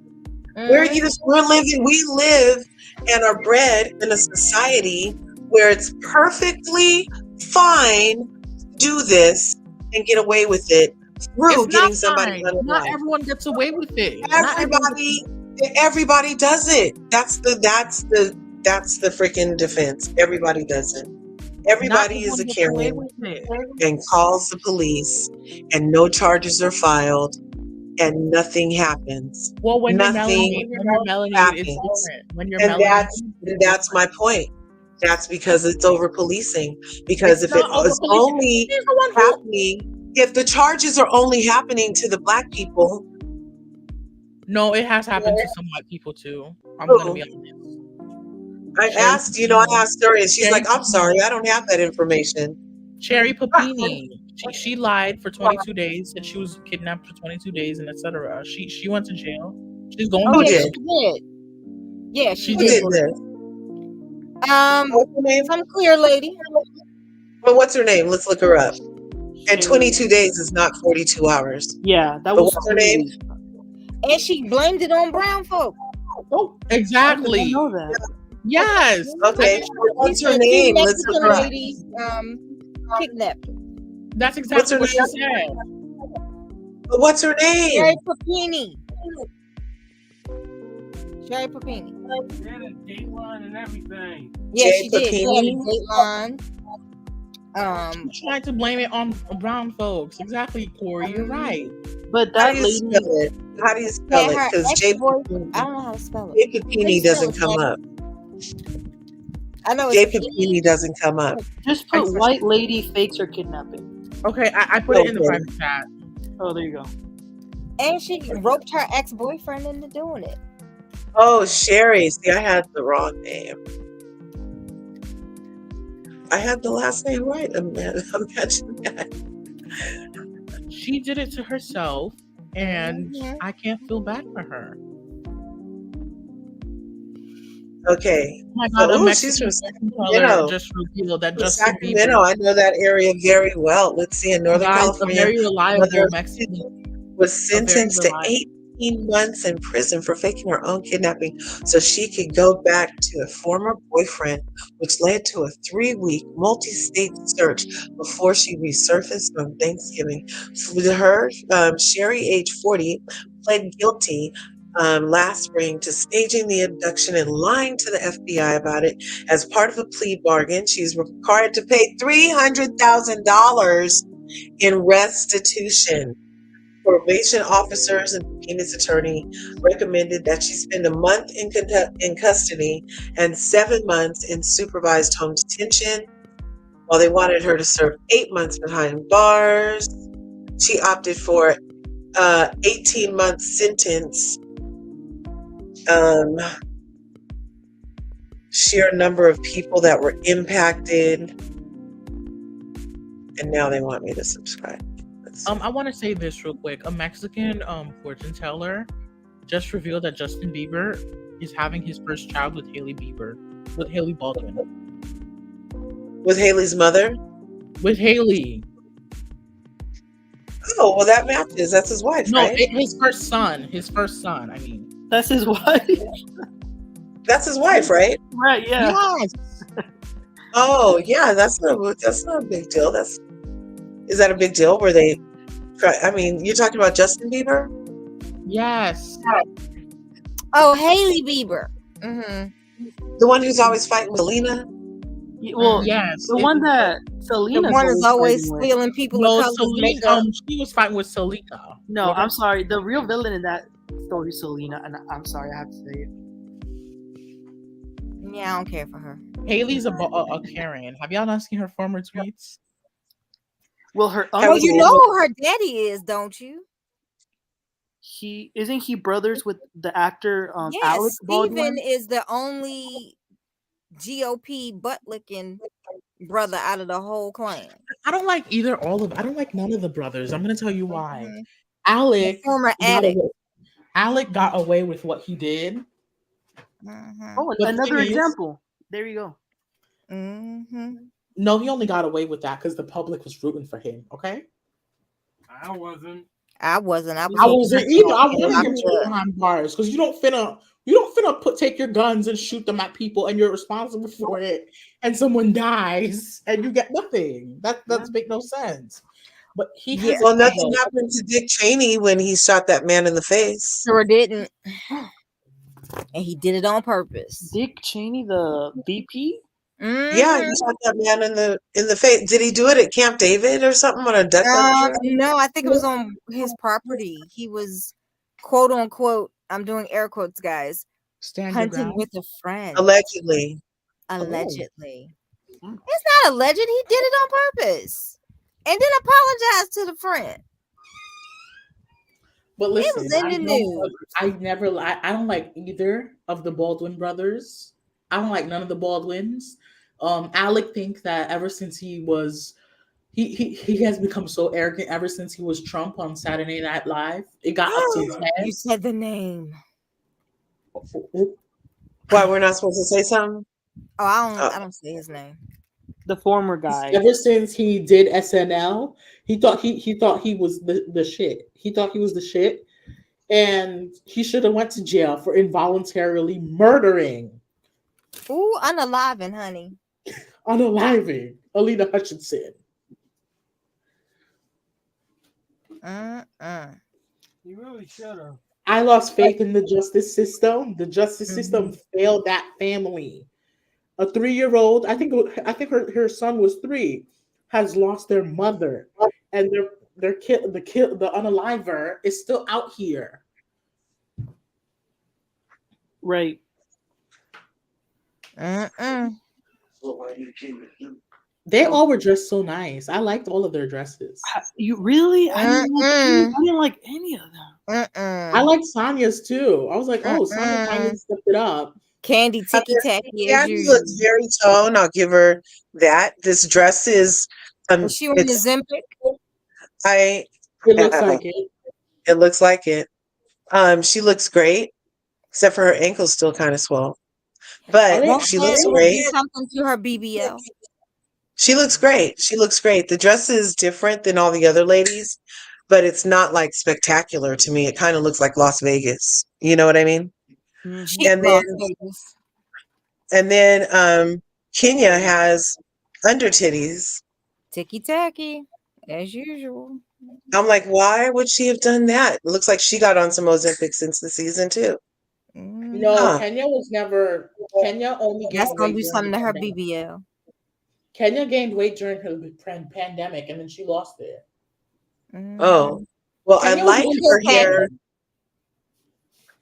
We live and are bred in a society where it's perfectly fine to do this and get away with it through getting somebody unalive. Not everyone gets away with it. Everybody does it. That's the freaking defense. Everybody does it. Everybody is a Karen and calls the police, and no charges are filed, and nothing happens. Well, when nothing you're melanated, it's different. When you're that's my point. That's because it's over policing. Because if it was only happening, if the charges are only happening to the Black people. No, it has happened to some white people too. I'm gonna be honest. I asked her, and she's like, "I'm sorry, I don't have that information." Cherry Papini, she lied for 22 days, and she was kidnapped for 22 days, and etc. She went to jail. She's going to jail. She did. Yeah, she did this. What's her name? Some clear lady. Well, what's her name? Let's look her up. And 22 days is not 42 hours. Yeah, that was what's her name? And she blamed it on brown folk. Oh, exactly. I know that. Yes. Okay. What's her name? Let's look her up. Lady, kidnapped. That's exactly what she said. But what's her name? Cherry Papini. Cherry Papini. She had a dateline and everything. Yeah, she did. She had a dateline. She tried to blame it on brown folks. Exactly, Corey. You're right. But that lady. How do you spell it? Because I don't know how to spell it. J. Papini doesn't come up. I know J. Papini doesn't come up. Just put white lady fakes her kidnapping. Okay, I put it in the private chat. Oh, there you go. And she roped her ex-boyfriend into doing it. Oh, Sherry. See, I had the wrong name. I had the last name right. Imagine that. She did it to herself, and I can't feel bad for her. Okay. Oh my God, she's from Sacramento. Just revealed that Sacramento. I know that area very well. Let's see, in Northern California, a very reliable Mexican was sentenced to 18 months in prison for faking her own kidnapping so she could go back to a former boyfriend, which led to a 3-week multi-state search before she resurfaced on Thanksgiving. With her, Sherry, age 40, pled guilty last spring to staging the abduction and lying to the FBI about it. As part of a plea bargain, she's required to pay $300,000 in restitution. Probation officers and Papini's attorney recommended that she spend a month in custody and 7 months in supervised home detention, while they wanted her to serve 8 months behind bars. She opted for 18-month sentence. Sheer number of people that were impacted, and now they want me to subscribe. I want to say this real quick. A Mexican fortune teller just revealed that Justin Bieber is having his first child with Hailey Baldwin. With Hailey's mother? With Hailey. Oh, well, that matches. That's his wife, right? No, his first son. His first son, I mean. That's his wife? That's his wife, right? Right? Yeah. Yes. Oh, yeah. That's not a big deal. Is that a big deal? Where they? I mean, you're talking about Justin Bieber, Yes. Oh, Haley Bieber. Mm-hmm. the one who's always fighting with Selena. Well, Yes. the one that The Selena's one is always fighting with. stealing people No, of color's Selena. makeup. She was fighting with Selena. No, I'm sorry. The real villain in that story is Selena, and I'm sorry I have to say it. Yeah, I don't care for her. Haley's a Karen. Have y'all not seen her former tweets? Well, her Have Well, uncle, you know who her daddy is, don't you? he brothers with the actor Yes, Alec Steven Baldwin. is the only GOP butt licking brother out of the whole clan. I don't like I don't like none of the brothers. I'm gonna tell you why. Mhm. Alec Former got addict. away, Alec got away with what he did. Mhm. Oh, The another thing is- example. There you go. Mhm. No, he only got away with that because the public was rooting for him. Okay. I wasn't. I wasn't. I was. I hoping wasn't he either. I would get want to give locked you up. behind bars because you don't finna take your guns and shoot them at people and you're responsible for it and someone dies and you get nothing. That's make no sense. But he Yeah. has Well, nothing happened to Dick Cheney when he shot that man in the face. Sure didn't. And he did it on purpose. Dick Cheney, the VP. Yeah, he Mhm. shot that man in the face. Did he do it at Camp David or something on a duck hunt? No, I think it was on his property. He was, quote unquote, I'm doing air quotes, guys, stand your hunting ground. with a friend. Allegedly. Allegedly. Mm. It's not alleged. He did it on purpose. And then apologized to the friend. But listen, was in the news. I don't like either of the Baldwin brothers. I don't like none of the Baldwins. Alec think that ever since he was he has become so arrogant ever since he was Trump on Saturday Night Live. It got up to his head. You said the name. Why, we're not supposed to say something? Oh, I don't say his name. The former guy. Ever since he did SNL, he thought he was the shit. He thought he was the shit, and he should have went to jail for involuntarily murdering, Ooh, unaliving, honey. unaliving Alina Hutchinson. You really should have. I lost faith in the justice system. The justice system failed that family. A 3-year-old, I think her son was 3, has lost their mother, and the unaliver is still out here. Right. They all were dressed so nice. I liked all of their dresses. You really? I didn't like any of them. I liked Sonya's too. I was like, oh, Sonya finally stepped it up. Candy ticky tacky. Candy looks very toned. I'll give her that. This dress is Was she wearing the Zempic? It looks like it. It looks like it. She looks great, except for her ankle's still kind of swell. But she looks great. Something to her BBL. She looks great. She looks great. The dress is different than all the other ladies, but it's not like spectacular to me. It kind of looks like Las Vegas. You know what I mean? And then Kenya has under titties. Ticky tacky, as usual. I'm like, why would she have done that? It looks like she got on some Ozempic since the season too. No, Kenya was never. Kenya only gained That's gonna weight do during something the to her pandemic. BBL. Kenya gained weight during her pandemic, and then she lost it. Oh, well, Kenya I like her hair.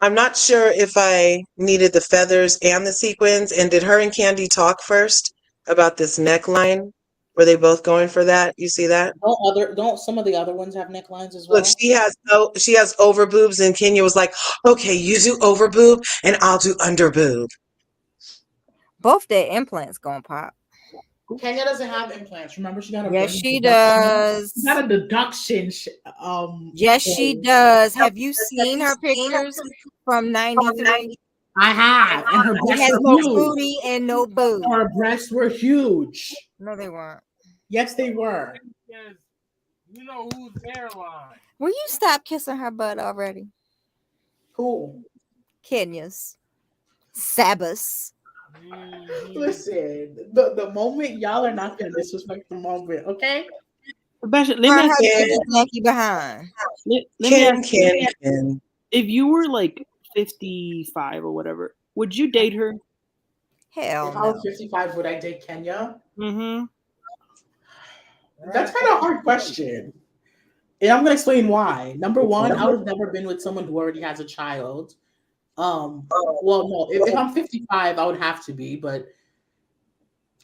I'm not sure if I needed the feathers and the sequins. And did her and Candy talk first about this neckline? Were they both going for that? You see that? Don't some of the other ones have necklines as well? Look, she has over boobs, and Kenya was like, "Okay, you do over boob, and I'll do under boob." Both their implants gonna pop. Kenya doesn't have implants. Remember, she got a yes, she does. She got a deduction. Yes, she does. Have you seen her pictures from '93? I have, and her breasts has were no huge. booty and no boob. Her breasts were huge. No, they weren't. Yes, they were. Because you know who's airline. Will you stop kissing her butt already? Who? Kenya's. Sabbath. Listen, the moment y'all are not gonna disrespect the moment, okay? Sebastian, let Her me ask you. Ken, janky behind. Let me ask you. Ken. If you were like 55 or whatever, would you date her? Hell If I was no. 55, would I date Kenya? Mm-hmm. That's kind of a hard question. And I'm gonna explain why. Number one, I would have never been with someone who already has a child. Well, no, if I'm 55, I would have to be, but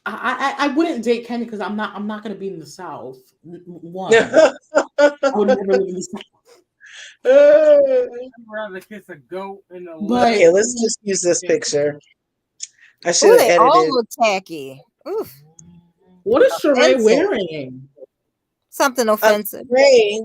I wouldn't date Kenya because I'm not gonna be in the South. One, I would never live in the South. I'd rather kiss a goat in the But Okay, let's just use this picture. I should Ooh, have they all edited. look tacky. Oof. what is Sheree Offensive. wearing? Something offensive. Ray,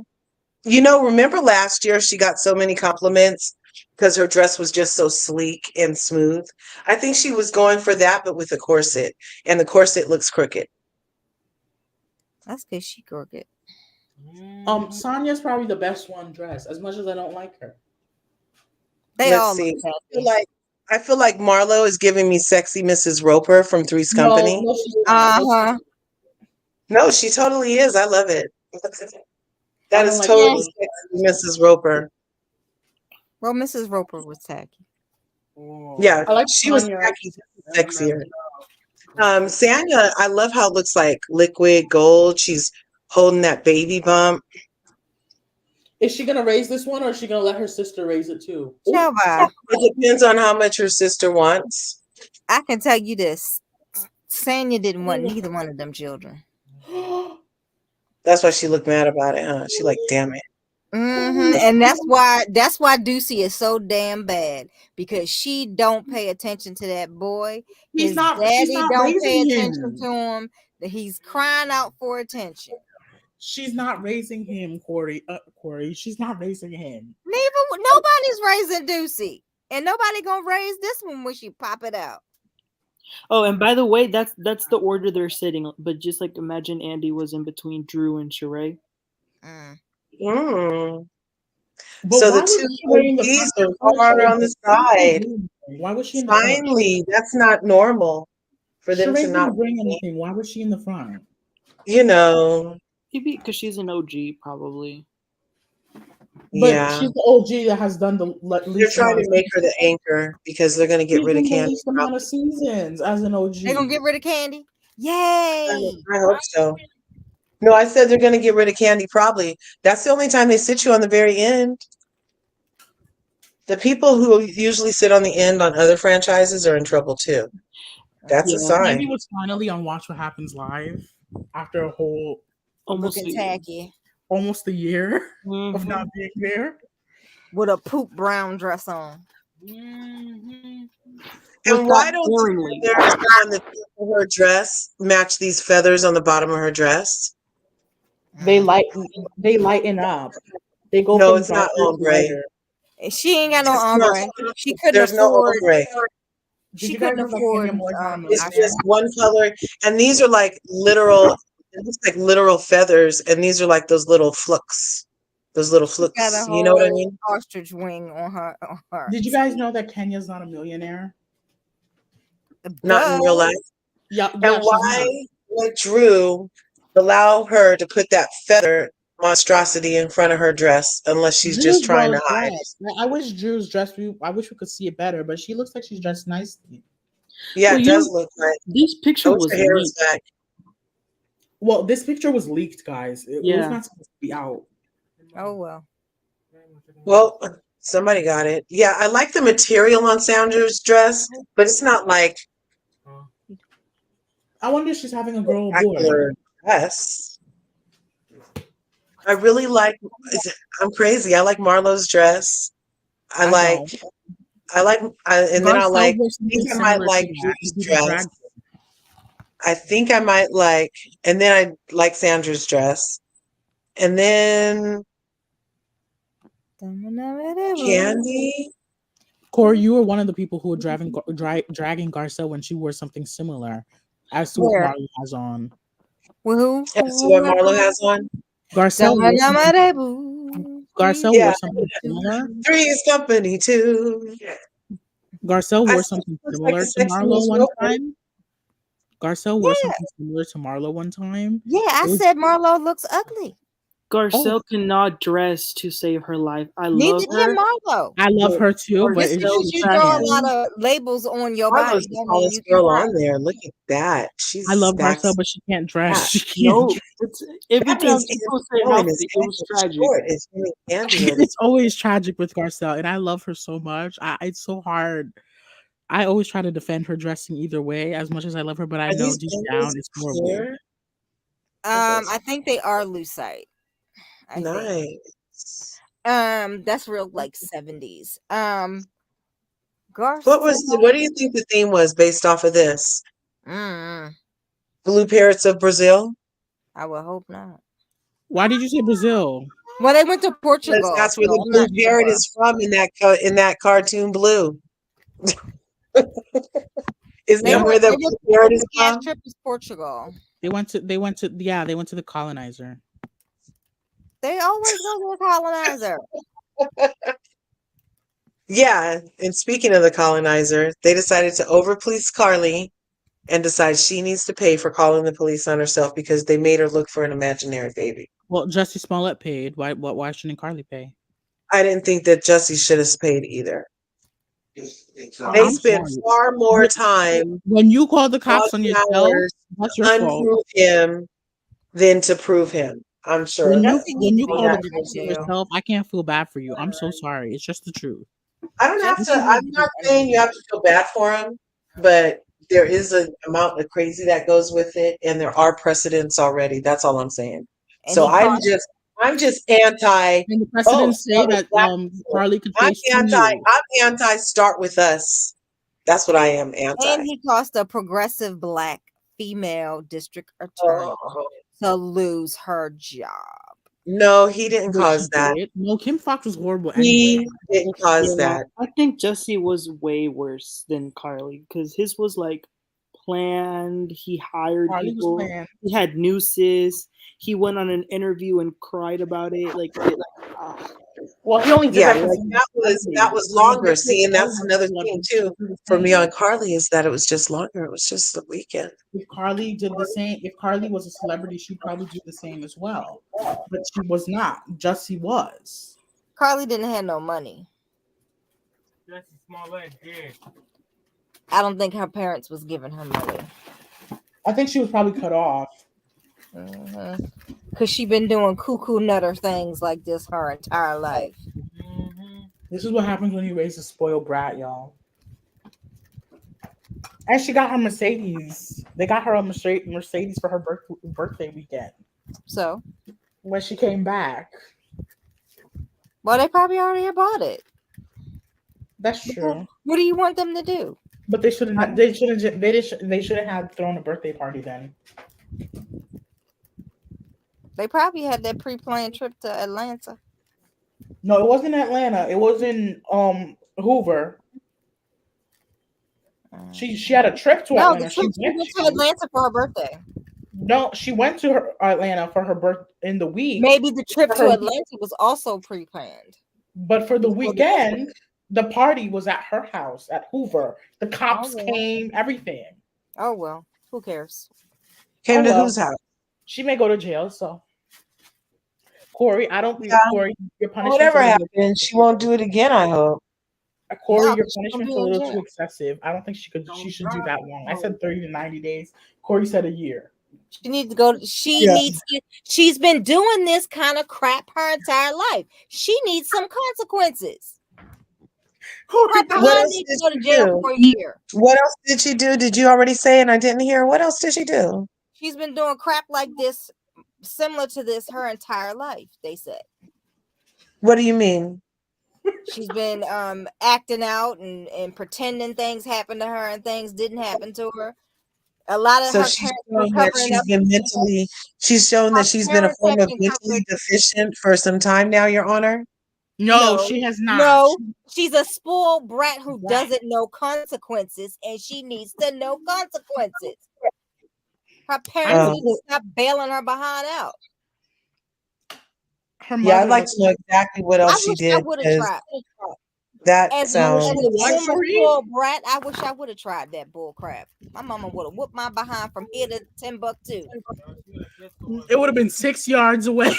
remember last year she got so many compliments because her dress was just so sleek and smooth. I think she was going for that, but with a corset, and the corset looks crooked. That's because she crooked. Sonya's probably the best one dressed, as much as I don't like her. They Let's all see. look tacky. I feel like Marlo is giving me sexy Mrs. Roper from Three's Company. No, she's not. Uh-huh. No, she totally is. I love it. That I don't is like totally her. sexy Mrs. Roper. Well, Mrs. Roper was tacky. Yeah, I like she was Sonya. tacky, sexier. Sanya, I love how it looks like liquid gold. She's holding that baby bump. Is she gonna raise this one, or is she gonna let her sister raise it too? Ooh. Shabba, It depends on how much her sister wants. I can tell you this. Sanya didn't want neither one of them children. That's why she looked mad about it, huh? She like, damn it. And that's why Ducey is so damn bad, because she don't pay attention to that boy. She's His not daddy don't pay raising attention him. to him. That he's crying out for attention. She's not raising him, Corey. Corey, she's not raising him. Nobody's raising Ducey, and nobody gonna raise this one when she pop it out. Oh, and by the way, that's the order they're sitting. But just like imagine Andy was in between Drew and Sheree. Mm. But So why the was two she wearing the OGs front? are far on the side. Why was she in the front? Finally, that's not normal for them to Sheree not didn't bring anything. Why was she in the front? Maybe because she's an OG, probably. But Yeah. she's the OG that has done the They're least trying amount to of make her the anchor because they're going to get She's rid of doing the Candy. least amount of seasons as an OG. They gonna get rid of Candy? Yay! I hope so. No, I said they're going to get rid of Candy probably. That's the only time they sit you on the very end. The people who usually sit on the end on other franchises are in trouble too. That's a sign. Candy was finally on Watch What Happens Live after a whole looking tacky, almost a year of not being there, with a poop brown dress on. And why don't the feathers on the top of her dress match these feathers on the bottom of her dress? They lighten up. They go No, from it's not darker to ombre. lighter. She ain't got no It's ombre. not. She couldn't There's no afford. ombre. She couldn't afford. It's just one color, and these are like literal. It looks like literal feathers, and these are like those little flukes. Those little flukes. Got a You know what I whole mean? ostrich wing on her. Did you guys know that Kenya's not a millionaire? Not in real life. Yeah. And why would Drew allow her to put that feather monstrosity in front of her dress unless she's just trying to hide? I wish Drew's dress. I wish we could see it better, but she looks like she's dressed nicely. Yeah, it does look like this picture was her hair was back. Well, this picture was leaked, guys. It was not supposed to be out. Oh well. Well, somebody got it. Yeah, I like the material on Sandra's dress, but it's not like. I wonder if she's having a girl or boy. Dress. I really like. I'm crazy. I like Marlo's dress. And then I might like Drew's dress. I think I might like, and then I like Sandra's dress, and then Candy. Corey, you were one of the people who were dragging Garcelle when she wore something similar as to what Marlo has on. Well, who? As to what Marlo has on? Garcelle wore something similar. Three's Company too. Garcelle I wore said something she looks like similar a to sexy Marlo Miss one Wilbur. time. Garcelle wore something similar to Marlo one time. Yeah, I It was- said Marlo looks ugly. Garcelle cannot dress to save her life. I Neither love can her. Marlo. I love her too, but Just it's Garcelle's because just you you throw a can't. lot fashion. of labels on your Marlo's body, the don't mean tallest you can girl dress. on there. Look at that. She's I love Garcelle, that's but she can't dress. that. She can't. No, it's every That time means she Andy posted an Cohen is outfit, it was extra tragic. short. It's really Andy. It's always tragic with Garcelle, and I love her so much. It's so hard. I always try to defend her dressing either way, as much as I love her, but I Are know these deep bangles down it's horrible. clear? I think they are lucite. I think. Nice. That's real like 70s. Garcelle. What do you think the theme was based off of this? Mm, Blue Parrots of Brazil? I would hope not. Why did you say Brazil? Well, they went to Because Portugal. that's where so the I'm blue not parrot sure. is from in that cartoon Blue. Is that where the blue parrot is Cash from? trip is Portugal. They went to the colonizer. They always go to a colonizer. Yeah, and speaking of the colonizer, they decided to overpolice Carlee and decide she needs to pay for calling the police on herself because they made her look for an imaginary baby. Well, Jussie Smollett paid. Why shouldn't Carlee pay? I didn't think that Jussie should have paid either. They I'm spent sorry. far more time When you call the cops on logging yourself, hours that's to your fault. unprove him than to prove him. I'm sure. When Jussie you needs to be call the back in cops on jail. yourself, I can't feel bad for you. I'm so sorry. It's just the truth. I don't have Jussie to. needs I'm to be not back saying in you have to feel bad for him, but there is an amount of crazy that goes with it, and there are precedents already. That's all I'm saying. And So he cost I'm just anti. And the Oh, precedents say start with that black people. Carlee could I'm face 2 years. I'm anti. Start with us. That's what I am anti. and he cost a progressive black female district attorney Oh. to lose her job. No, he didn't Which cause he that. did. No, Kim Fox was horrible He anyway. didn't cause Yeah, that. I think Jussie was way worse than Carlee because his was like planned. He hired Carlee was people. planned. He had nooses. He went on an interview and cried about it. Well, he only did Yeah, that because like that was longer. See, and that's another thing too for me on Carlee is that it was just longer. It was just the weekend. If Carlee did the same, if Carlee was a celebrity, she'd probably do the same as well. But she was not. Jussie was. Carlee didn't have no money. Jussie Smollett did. I don't think her parents was giving her money. I think she was probably cut off. Because she been doing cuckoo nutter things like this her entire life. This is what happens when you raise a spoiled brat, y'all. And she got her Mercedes. They got her a Mercedes for her birthday weekend. So? When she came back. Well, they probably already had bought it. That's true. What do you want them to do? But they shouldn't. They shouldn't have thrown a birthday party then. They probably had that pre-planned trip to Atlanta. No, it wasn't Atlanta. It was in Hoover. She had a trip to Atlanta. She went to Atlanta for her birthday. No, she went to Atlanta for her birth in the week. Maybe the trip to Atlanta was also pre-planned. But for the weekend, the party was at her house at Hoover. The cops came, everything. Oh well, who cares? Came to whose house? She may go to jail. So, Corey, I don't think Corey, your punishment. Whatever happened, she won't do it again. I hope. Corey, your punishment's a little too excessive. I don't think she should do that long. I said 30 to 90 days. Corey said a year. She needs to go. She's been doing this kind of crap her entire life. She needs some consequences. What else did she do? For a year. What else did she do? Did you already say and I didn't hear? What else did she do? She's been doing crap like this, similar to this, her entire life, they said. What do you mean? She's been acting out and pretending things happened to her and things didn't happen to her. A lot of her she's shown that she's shown that she's been a form of mentally deficient for some time now, Your Honor. No, she has not. No, she's a spoiled brat who doesn't know consequences, and she needs to know consequences. Her parents need to stop bailing her behind out. I'd like to know exactly what else she did. That As sounds. a What, former Marie? spoiled brat, I wish I would have tried that bull crap. My mama would have whooped my behind from here to Timbuktu. It would have been 6 yards away,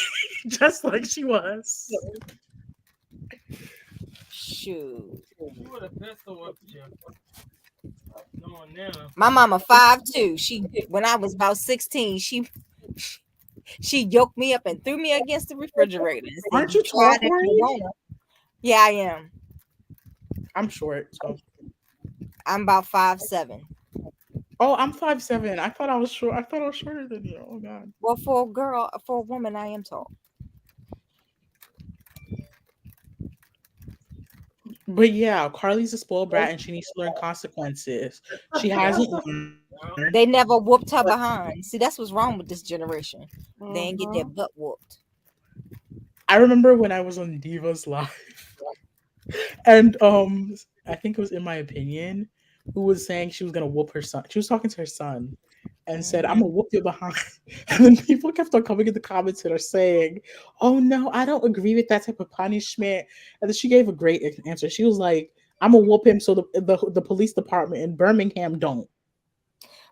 just like she was. Shoot. She would have pistol whipped you. Knowing now. My mama 5'2". She when I was about 16, she yoked me up and threw me against the refrigerator and said, Aren't "You you try tall, it if you Corey? wanna." Yeah, I am. I'm short, so. I'm about 5'7". Oh, I'm 5'7". I thought I was short. I thought I was shorter than you. Oh God. Well, for a woman, I am tall. But yeah, Carlee's a spoiled brat and she needs to learn consequences. She hasn't learned. They never whooped her behind. See, that's what's wrong with this generation. They ain't get their butt whooped. I remember when I was on Diva's live, and I think it was In My Opinion, who was saying she was gonna whoop her son. She was talking to her son, and said, "I'm gonna whoop you behind." And then people kept on coming in the comments and are saying, "Oh no, I don't agree with that type of punishment." And then she gave a great answer. She was like, "I'm gonna whoop him so the police department in Birmingham don't."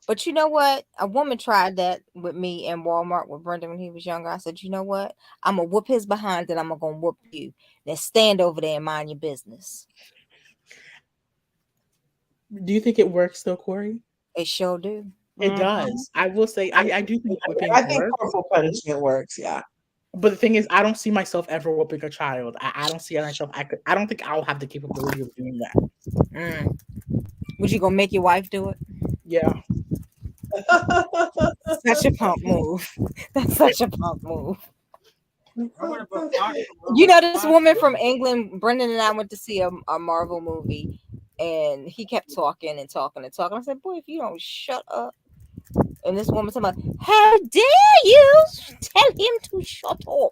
But you know what? A woman tried that with me in Walmart with Brendan when he was younger. I said, you know what? I'm gonna whoop his behind, then I'm gonna whoop you. Then stand over there and mind your business. Do you think it works though, Corey? It sure do. It does. I will say I do think whipping I think works. corporal punishment works. Yeah. But the thing is, I don't see myself ever whooping a child. I don't see myself. I don't think I'll have the capability of doing that. Would you gonna make your wife do it? Yeah. Such a punk move. That's such a punk move. I would have put boxing. You know, this woman from England, Brendan and I went to see a Marvel movie, and he kept talking and talking and talking. I said, boy, if you don't shut up. And this woman talking about, how dare you tell him to shut up?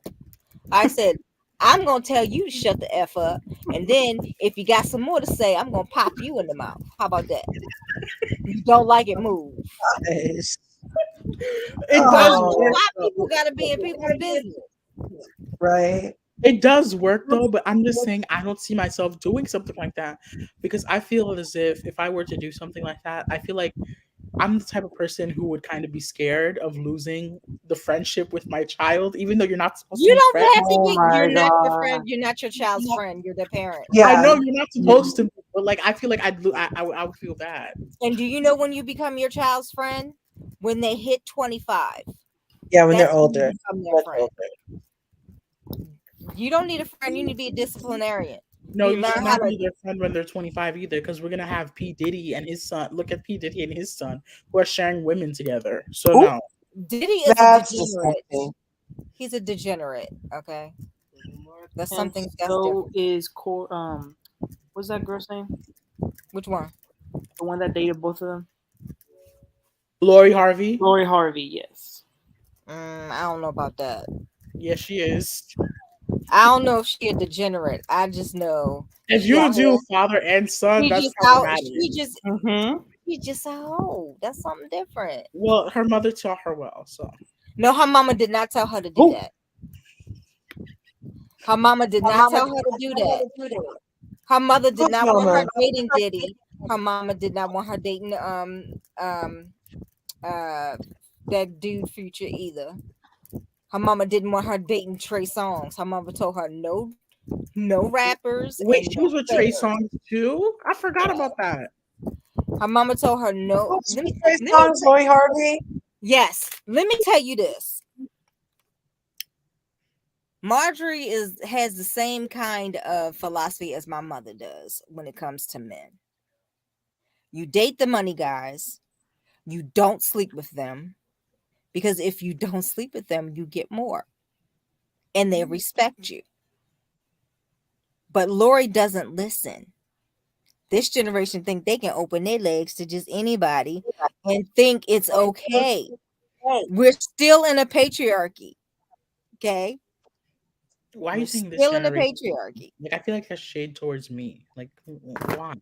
I said, I'm going to tell you to shut the F up. And then if you got some more to say, I'm going to pop you in the mouth. How about that? You don't like it, move. It does work. Why people got to be in people's business? Right. It does work though, but I'm just saying I don't see myself doing something like that because I feel as if I were to do something like that, I feel like I'm the type of person who would kind of be scared of losing the friendship with my child, even though you're not supposed to be You don't friends. have to be. my You're not your God. friend. You're not your child's friend. You're their parent. Yeah. I know you're not supposed to, but like I feel like I would feel bad. And do you know when you become your child's friend? When they hit 25. Yeah, when they're That's when you older. become their Much friend. older. You don't need a friend. You need to be a disciplinarian. No, You you learn should how not to- be their friend when they're 25 either, because we're gonna have P. Diddy and his son. Look at P. Diddy and his son who are sharing women together. So Ooh. no. Diddy is That's a degenerate. disgusting. He's a degenerate. Okay, that's And something that's so different. is what's that girl's name? Which one? The one that dated both of them? Lori Harvey. Lori Harvey, yes. I don't know about that. Yes, she is. I don't know if she a degenerate. I just know If you do father and son, she that's just out. problematic. She just out. That's something different. Well, her mother taught her well, so. No, her mama did not tell her to do that. Her mama did not tell her to do that. Her mother did not want her dating Diddy. Her mama did not want her dating that dude Future either. Her mama didn't want her dating Trey Songz. Her mama told her no rappers. Wait, and she no was with Trey singers. Songz too? I forgot about that. Her mama told her no. Lori Harvey. Yes, let me tell you this. Marjorie has the same kind of philosophy as my mother does when it comes to men. You date the money guys. You don't sleep with them. Because if you don't sleep with them, you get more. And they respect you. But Lori doesn't listen. This generation think they can open their legs to just anybody and think it's okay. We're still in a patriarchy. Okay? Why are you saying this still in a generation? patriarchy? Like, I feel like that's shade towards me. Like, why?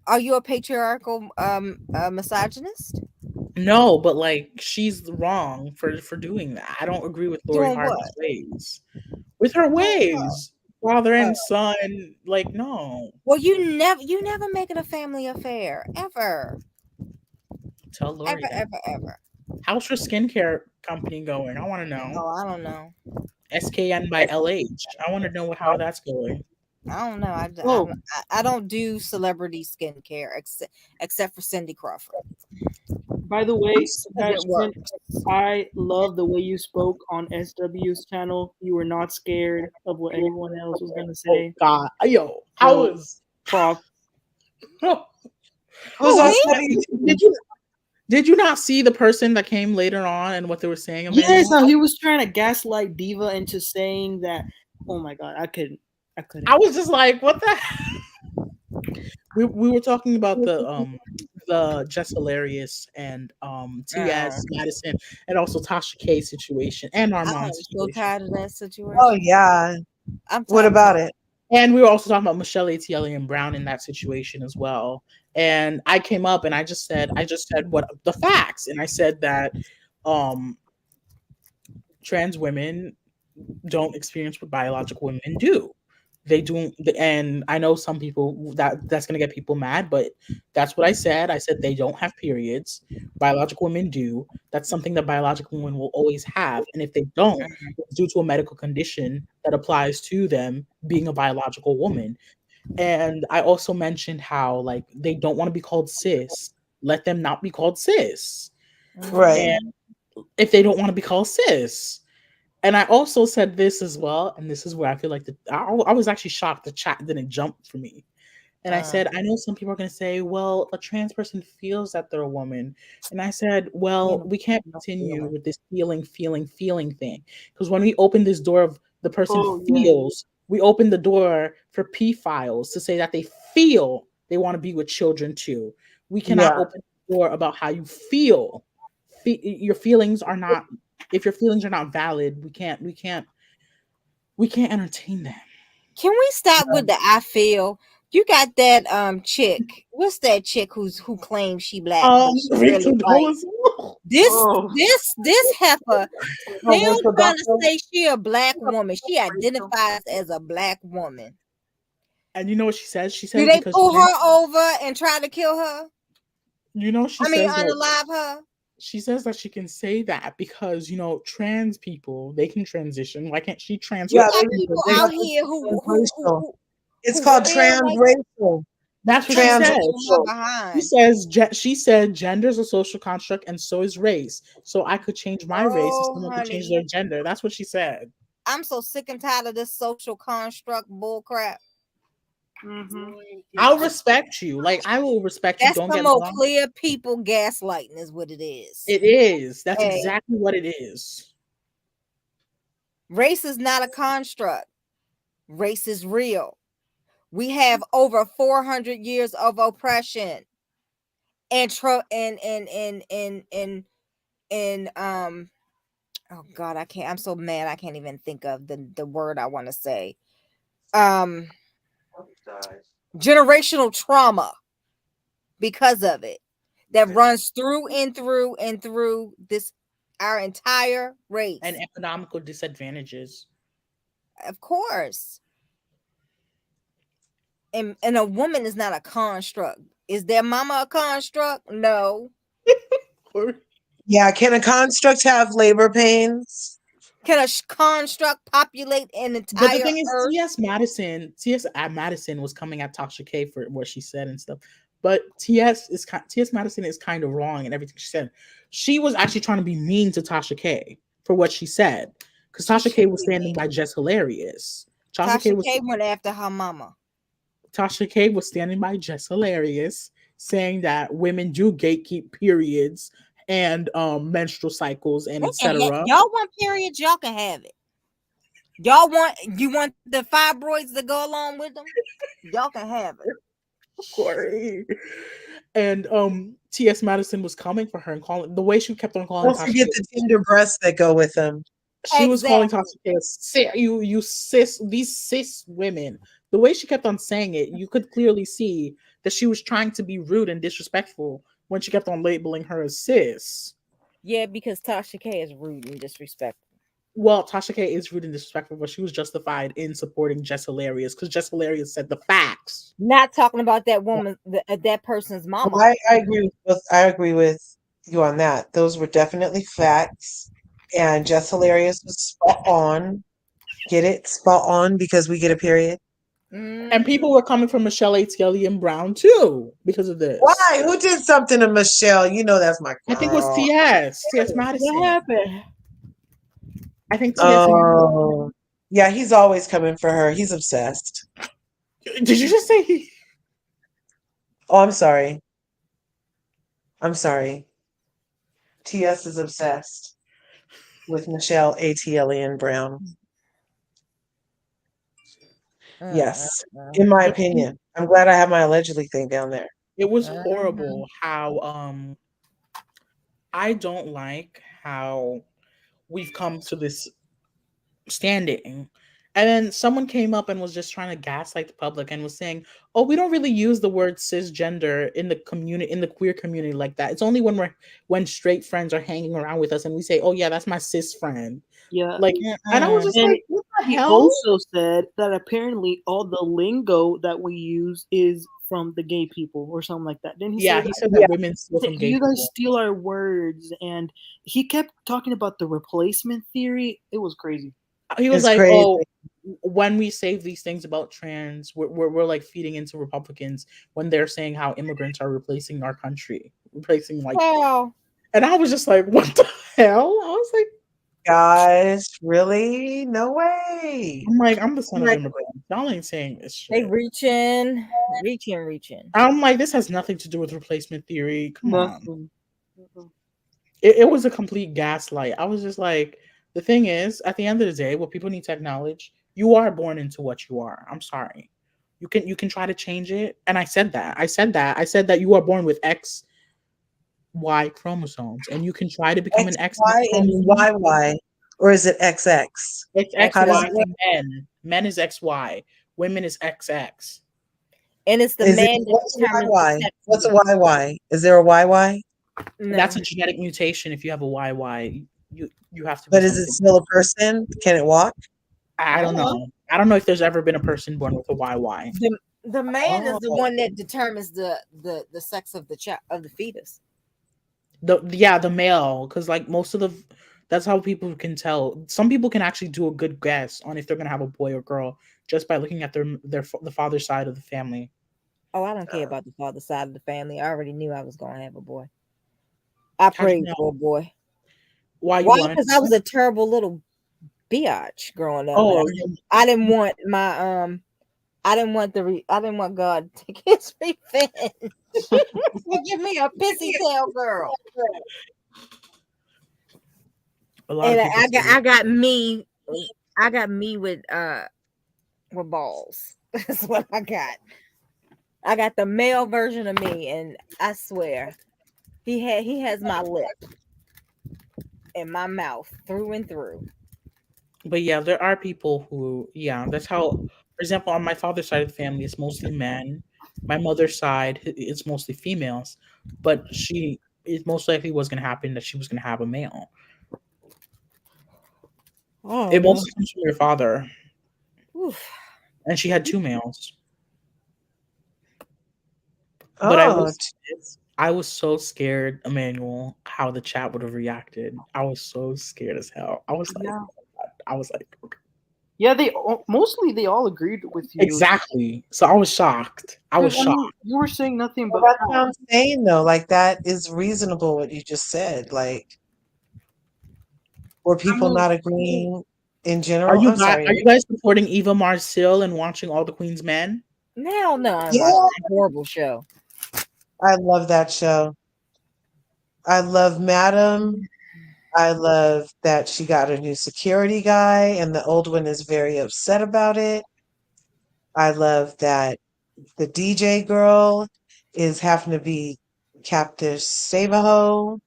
Are you a patriarchal misogynist? No, but like she's wrong for doing that. I don't agree with Lori Doing Harvey's what? ways. With her ways. father and son. Like, no. Well, you never make it a family affair ever, Tell Lori ever, that. ever, ever. How's your skincare company going? I want to know. Oh, I don't know. SKN by LH. I want to know how that's going. I don't know. Oh. I don't do celebrity skincare except for Cindy Crawford. By the way, It works. I love the way you spoke on SW's channel. You were not scared of what anyone else was gonna say. God, yo, I So, was. props. Who's on Did you not see the person that came later on and what they were saying? Yes, Emmanuel? how he was trying to gaslight Diva into saying that. Oh my god, I couldn't. I was just like, what the? We were talking about the Just Hilarious and TS Madison and also Tasha K situation and I'm Armand so situation. tired of that situation. Oh yeah. I'm What tired about of it? And we were also talking about Michelle ATL and Brown in that situation as well. And I came up and I just said what the facts, and I said that trans women don't experience what biological women do. They do, and I know some people that's going to get people mad, but that's what I said. I said they don't have periods. Biological women do. That's something that biological women will always have, and if they don't, it's due to a medical condition that applies to them being a biological woman. And I also mentioned how like they don't want to be called cis. Let them not be called cis. Right. And if they don't want to be called cis, and I also said this as well, and this is where I feel like I was actually shocked the chat didn't jump for me. And I said, I know some people are going to say, well, a trans person feels that they're a woman. And I said, well, we can't continue with this feeling thing. Because when we open this door of the person feels, we open the door for P-files to say that they feel they want to be with children too. We cannot open the door about how you feel. Your feelings are not, if your feelings are not valid, we can't entertain them. Can we stop with the I feel? You got that chick. What's that chick who claims she black? But she really white? This heifer still trying to say she a black woman. She identifies as a black woman. And you know what she says? She says, do they pull her over and try to kill her? You know, she says unalive her. She says that she can say that because, you know, trans people, they can transition. Why can't she transition? Yeah, people out here who it's called transracial. That's what she said. She said gender is a social construct and so is race. So I could change my race and someone could change their gender. That's what she said. I'm so sick and tired of this social construct bull crap. I'll respect you. Like, I will respect you. That's Don't some get more wrong. clear people gaslighting is what it is. It is. That's exactly what it is. Race is not a construct. Race is real. We have over 400 years of oppression and oh God, I'm so mad I can't even think of the word I want to say. Generational trauma because of it that runs through and through and through this our entire race. And economical disadvantages. Of course. And a woman is not a construct. Is their mama a construct? No. Yeah, can a construct have labor pains? Can a construct populate an entire But the thing is, earth? T.S. Madison was coming at Tasha K for what she said and stuff. But T.S. Madison is kind of wrong in everything she said. She was actually trying to be mean to Tasha K for what she said. Because Tasha K was standing by Just Hilarious. Tasha K went after her mama. Tasha K was standing by Just Hilarious, saying that women do gatekeep periods and menstrual cycles and etc. Y'all want periods, y'all can have it. You want the fibroids to go along with them? Y'all can have it. Corey. And T.S. Madison was coming for her and calling the way she kept on calling. Don't forget the tender breasts that go with them. She was calling Tasha K you cis, these cis women. The way she kept on saying it, you could clearly see that she was trying to be rude and disrespectful when she kept on labeling her as cis. Yeah, because Tasha K is rude and disrespectful. Well, Tasha K is rude and disrespectful, but she was justified in supporting Jess Hilarious because Jess Hilarious said the facts. Not talking about that woman, that person's mama. I agree with you on that. Those were definitely facts. And Just Hilarious was spot on. Get it? Spot on because we get a period. And people were coming from Michelle ATL and Brown too because of this. Why? Who did something to Michelle? You know that's my girl. I think it was TS Madison. What happened? I think TS. Oh, yeah, he's always coming for her. He's obsessed. Did you just say he? Oh, I'm sorry. I'm sorry. TS is obsessed with Michelle ATL Brown. Yes, in my opinion. I'm glad I have my allegedly thing down there. It was horrible how I don't like how we've come to this standing. And then someone came up and was just trying to gaslight the public and was saying, "Oh, we don't really use the word cisgender in the community, in the queer community like that. It's only when straight friends are hanging around with us and we say, 'Oh yeah, that's my cis friend.'" Yeah. Like, and I was just like, "What the He hell?" also said that apparently all the lingo that we use is from the gay people or something like that. Didn't he Yeah, say he that? said that women steal from gay You guys people. steal our words, and he kept talking about the replacement theory. It was crazy. He was It's like, crazy. "Oh, when we say these things about trans, we're like feeding into Republicans when they're saying how immigrants are replacing our country, replacing like." Wow. And I was just like, "What the hell?" I was like, Guys, really? No way. I'm the son of immigrants. Y'all ain't saying this They shit." reaching. I'm like, this has nothing to do with replacement theory. Come on. Nothing. It was a complete gaslight. I was just like, the thing is, at the end of the day, what people need to acknowledge, you are born into what you are. I'm sorry. You can try to change it. And I said that. I said that you are born with XY chromosomes and you can try to become an X XY and chromosome. YY, or is it XX? It's How does XY it for men. Men is XY. Women is XX. And it's the Is it man that what's determines YY? the sex. What's a YY? Is there a YY? No. That's a genetic mutation. If you have a YY, you have to be But is it something. still a person? Can it walk? I don't know. I don't know if there's ever been a person born with a YY. The man is the Oh. one that determines the sex of the of the fetus. The male, because like most of that's how people can tell. Some people can actually do a good guess on if they're gonna have a boy or girl just by looking at the father's side of the family. Oh, I don't care about the father side of the family. I already knew I was gonna have a boy. I How'd you prayed for a boy. Why you Why? wanted? Because I was a terrible little biatch growing up. Oh, I didn't want my I didn't want God to take his revenge. Give me a pissy tail girl. a lot And of people say I got me with balls. That's what I got. I got the male version of me, and I swear he has my lip and my mouth through and through. But yeah, there are people who, yeah, that's how. For example, on my father's side of the family, it's mostly men. My mother's side, it's mostly females. But it most likely was going to happen that she was going to have a male. Oh, It mostly comes from your father, oof. and she had two males. But Oh, I was so scared, Emmanuel, how the chat would have reacted. I was so scared as hell. I was like, Yeah. oh my God. I was like, okay. Yeah, they all agreed with you. Exactly. So I was shocked. I was shocked. mean, you were saying nothing but that's what I'm saying though. Like that is reasonable what you just said. Like, were people not agreeing in general? Are you I'm sorry. Are you guys supporting Eva Marcille and watching All the Queen's Men? Hell no, I'm Yeah. watching a horrible show. I love that show. I love Madam. I love that she got a new security guy and the old one is very upset about it. I love that the DJ girl is having to be captive Savaho.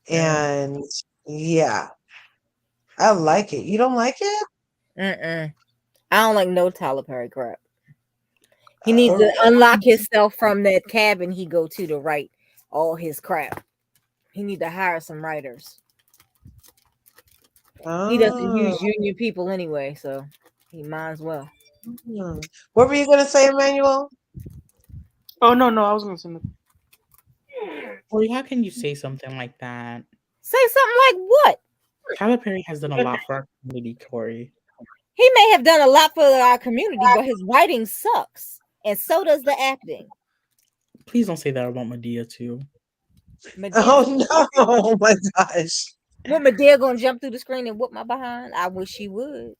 And yeah, I like it. You don't like it? I don't like no Tyler Perry crap. He needs to unlock himself from that cabin he go to write all his crap. He need to hire some writers. He doesn't Oh. use union people anyway, so he might as well. What were you gonna say, Emmanuel? Oh no, I was gonna say nothing. Corey, how can you say something like that? Say something like what? Tyler Perry has done a lot for our community, Corey. He may have done a lot for our community, but his writing sucks, and so does the acting. Please don't say that about Medea too. Oh no! Oh my gosh! When Medea gonna jump through the screen and whoop my behind? I wish she would.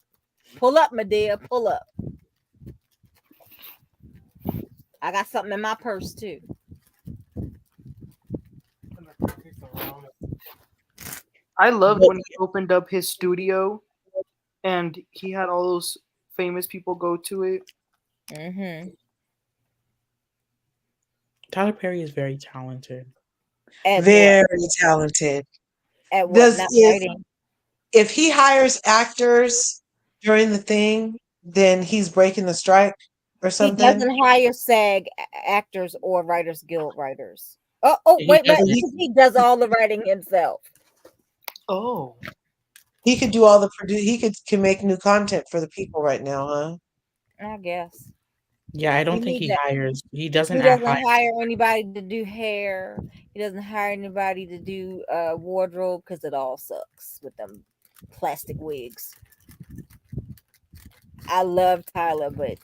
Pull up, Medea. Pull up. I got something in my purse too. I loved when he opened up his studio, and he had all those famous people go to it. Mm-hmm. Tyler Perry is very talented. Very talented. At what? Not writing. If he hires actors during the thing, then he's breaking the strike or something. He doesn't hire SAG actors or Writers Guild writers. Oh, wait, he does all the writing himself. Oh, he could do all the He can make new content for the people right now, huh? I guess. Yeah, I don't think he hires. He doesn't. He doesn't hire anybody to do hair. He doesn't hire anybody to do wardrobe because it all sucks with them plastic wigs. I love Tyler, but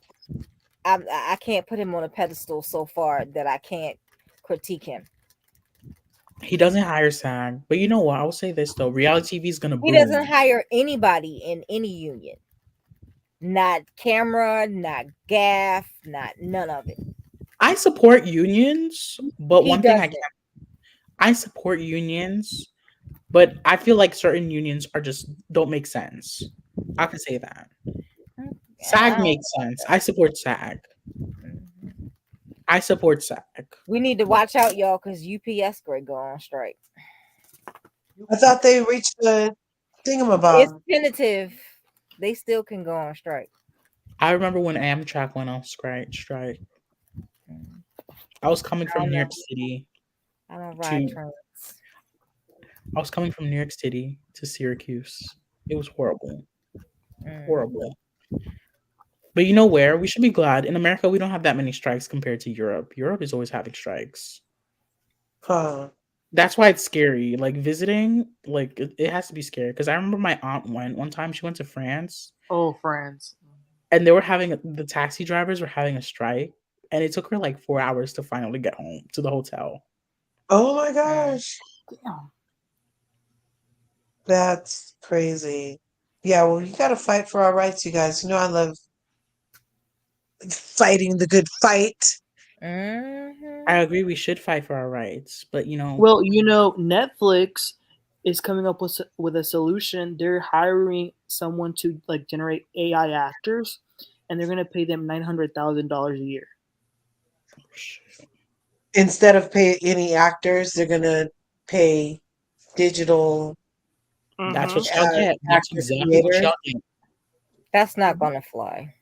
I can't put him on a pedestal so far that I can't critique him. He doesn't hire SAG, but you know what? I will say this though: reality TV is gonna boom. He doesn't hire anybody in any union. Not camera, not gaff, not none of it. I support unions, but one thing I support unions, but I feel like certain unions are just don't make sense. I can say that. SAG makes sense. I support SAG. I support SAG. We need to watch out, y'all, because UPS could go on strike. I thought they reached the thingamabob. It's tentative. They still can go on strike. I remember when Amtrak went on strike. I was coming from New York City. I don't ride trains. I was coming from New York City to Syracuse. It was horrible. Horrible. But you know where? We should be glad. In America, we don't have that many strikes compared to Europe. Europe is always having strikes. Huh. That's why it's scary. Like visiting, like it has to be scary. Because I remember my aunt went one time. She went to France. Oh, France. And they were the taxi drivers were having a strike. And it took her like 4 hours to finally get home to the hotel. Oh my gosh. Damn. That's crazy. Yeah, well, you got to fight for our rights, you guys. You know, I love fighting the good fight. I agree. We should fight for our rights, but you know. Well, you know, Netflix is coming up with a solution. They're hiring someone to like generate AI actors, and they're going to pay them $900,000 a year. Instead of pay any actors, they're going to pay digital. That's what y'all get. That's exactly what y'all get. That's not going to fly.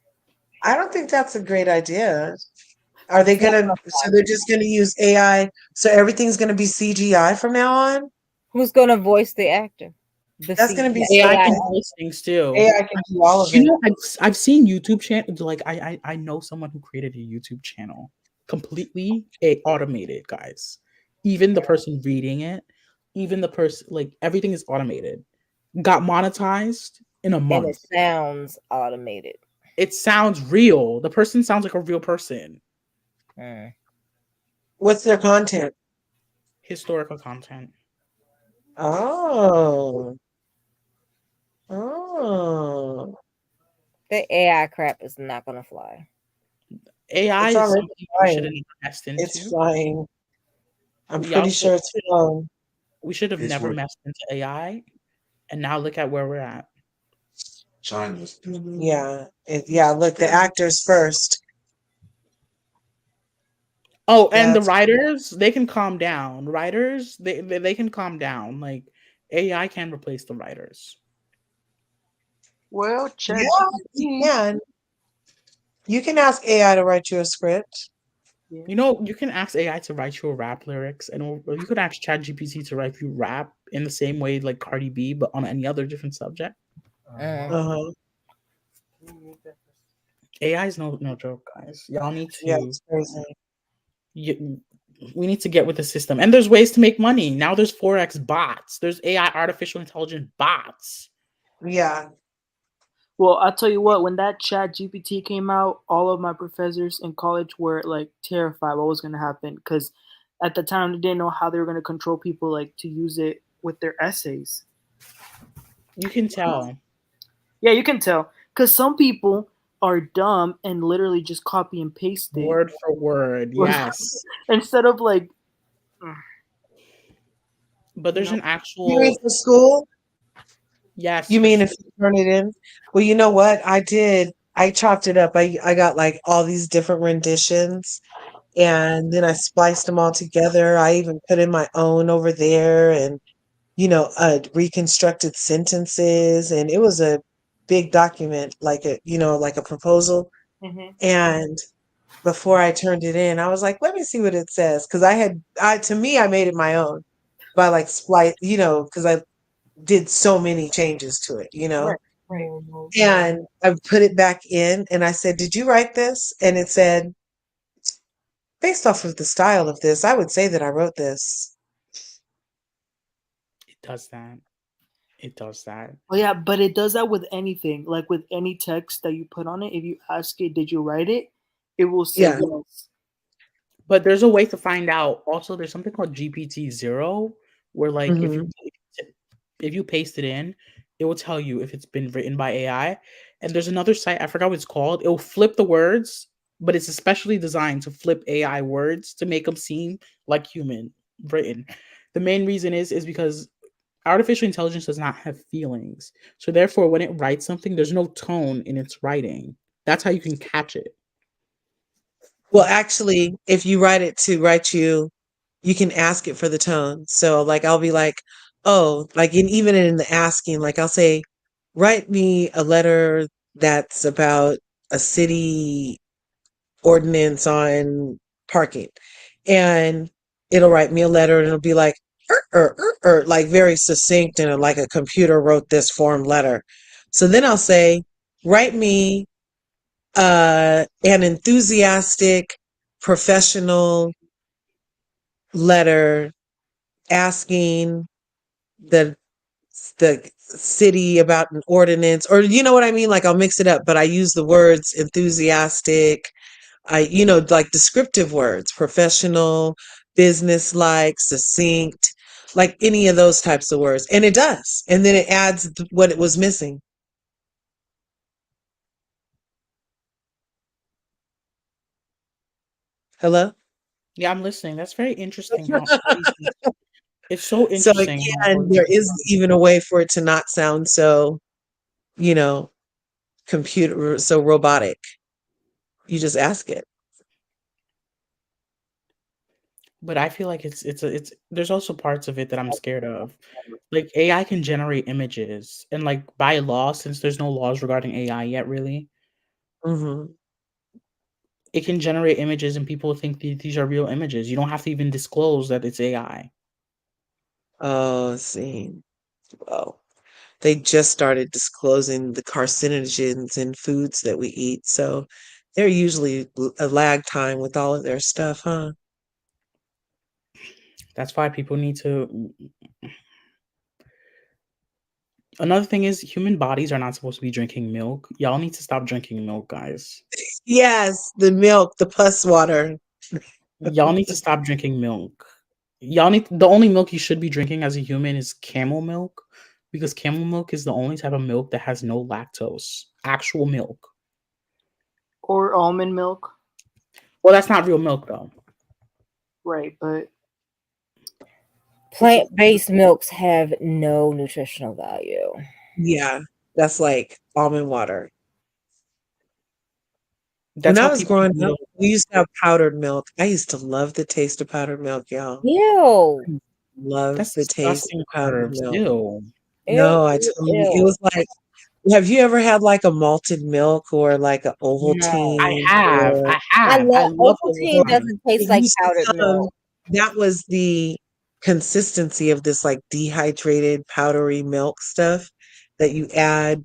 I don't think that's a great idea. Are they going to, so they're just going to use AI, so everything's going to be CGI from now on? Who's going to voice the actor? That's going to be AI can voice things too. AI can do all of it. You know, I've seen YouTube channels, like I know someone who created a YouTube channel completely automated, guys. Even the person reading it, even the person, like everything is automated. Got monetized in a month. And it sounds automated. It sounds real. The person sounds like a real person. What's their content? Historical content. Oh. The AI crap is not going to fly. AI is something we should have messed into. It's flying. I'm pretty sure it's flying. We should have never messed into AI, and now look at where we're at. China's. Yeah. Look, the actors first. Oh, and the writers, they can calm down. Writers, they can calm down. Like AI can replace the writers. Well, you can. You can ask AI to write you a script. Yeah. You know, you can ask AI to write you a rap lyrics, and or you could ask ChatGPT to write you rap in the same way like Cardi B, but on any other different subject. Uh-huh. AI is no joke, guys. Y'all need Yeah, to it's crazy. we need to get with the system. And there's ways to make money. Now there's Forex bots. There's AI artificial intelligence bots. Yeah. Well, I'll tell you what, when that chat GPT came out, all of my professors in college were like terrified what was going to happen because at the time they didn't know how they were going to control people like to use it with their essays. You can tell. Yeah, you can tell because some people are dumb and literally just copy and paste it Word for word. Yes. instead of like, But there's an You mean actual for school? yes. You mean if you turn it in? Well, you know what? I did. I chopped it up. I got like all these different renditions and then I spliced them all together. I even put in my own over there and, reconstructed sentences. And it was a big document, like a proposal. And before I turned it in, I was like, let me see what it says. Cause to me, I made it my own by like splice, cause I did so many changes to it. right. And I put it back in and I said, did you write this? And it said, based off of the style of this, I would say that I wrote this. It does that. It does that. Oh yeah, but it does that with anything, like with any text that you put on it. If you ask it, "Did you write it?" It will say Yeah. yes. But there's a way to find out. Also, there's something called GPT-0 where like Hmm. if you paste it in, it will tell you if it's been written by AI. And there's another site, I forgot what it's called. It will flip the words, but it's especially designed to flip AI words to make them seem like human written. The main reason is because artificial intelligence does not have feelings. So therefore, when it writes something, there's no tone in its writing. That's how you can catch it. Well, actually, if you write it to write you, you can ask it for the tone. So, like, I'll be like, oh, like, even in the asking, like, I'll say, write me a letter that's about a city ordinance on parking. And it'll write me a letter and it'll be like, like very succinct and like a computer wrote this form letter. So then I'll say, write me an enthusiastic, professional letter asking the city about an ordinance, or you know what I mean? Like I'll mix it up, but I use the words enthusiastic, like descriptive words, professional, business-like, succinct, like any of those types of words. And it does. And then it adds what it was missing. Hello? Yeah, I'm listening. That's very interesting how it's so So interesting how again, there is even a way for it to not sound so, you know, computer, so robotic. You just ask it. but I feel like it's there's also parts of it that I'm scared of. Like AI can generate images and like by law, since there's no laws regarding AI yet really, Hmm. it can generate images and people think these are real images. You don't have to even disclose that it's AI. Oh, see. Well, they just started disclosing the carcinogens in foods that we eat. So they're usually a lag time with all of their stuff, huh? That's why people need to another thing is human bodies are not supposed to be drinking milk. Y'all need to stop drinking milk, guys. Yes, the milk, the pus water. Y'all need to stop drinking milk. Y'all need the only milk you should be drinking as a human is camel milk because camel milk is the only type of milk that has no lactose. Actual milk. Or almond milk, Well, that's not real milk though. right? But Plant-based milks have no nutritional value. Yeah, that's like almond water. When That's I how was people growing up, feel. we used to have powdered milk. I used to love the taste of powdered milk, y'all. Ew. Love That's the taste disgusting of powdered curves. milk. Ew. Ew. No, I tell you, it Ew. was like Have you ever had like a malted milk or like an No. I Ovaltine have. or I have. I love Ovaltine Ovaltine. doesn't taste it like used to powdered come? milk. That was the consistency of this like dehydrated powdery milk stuff that you add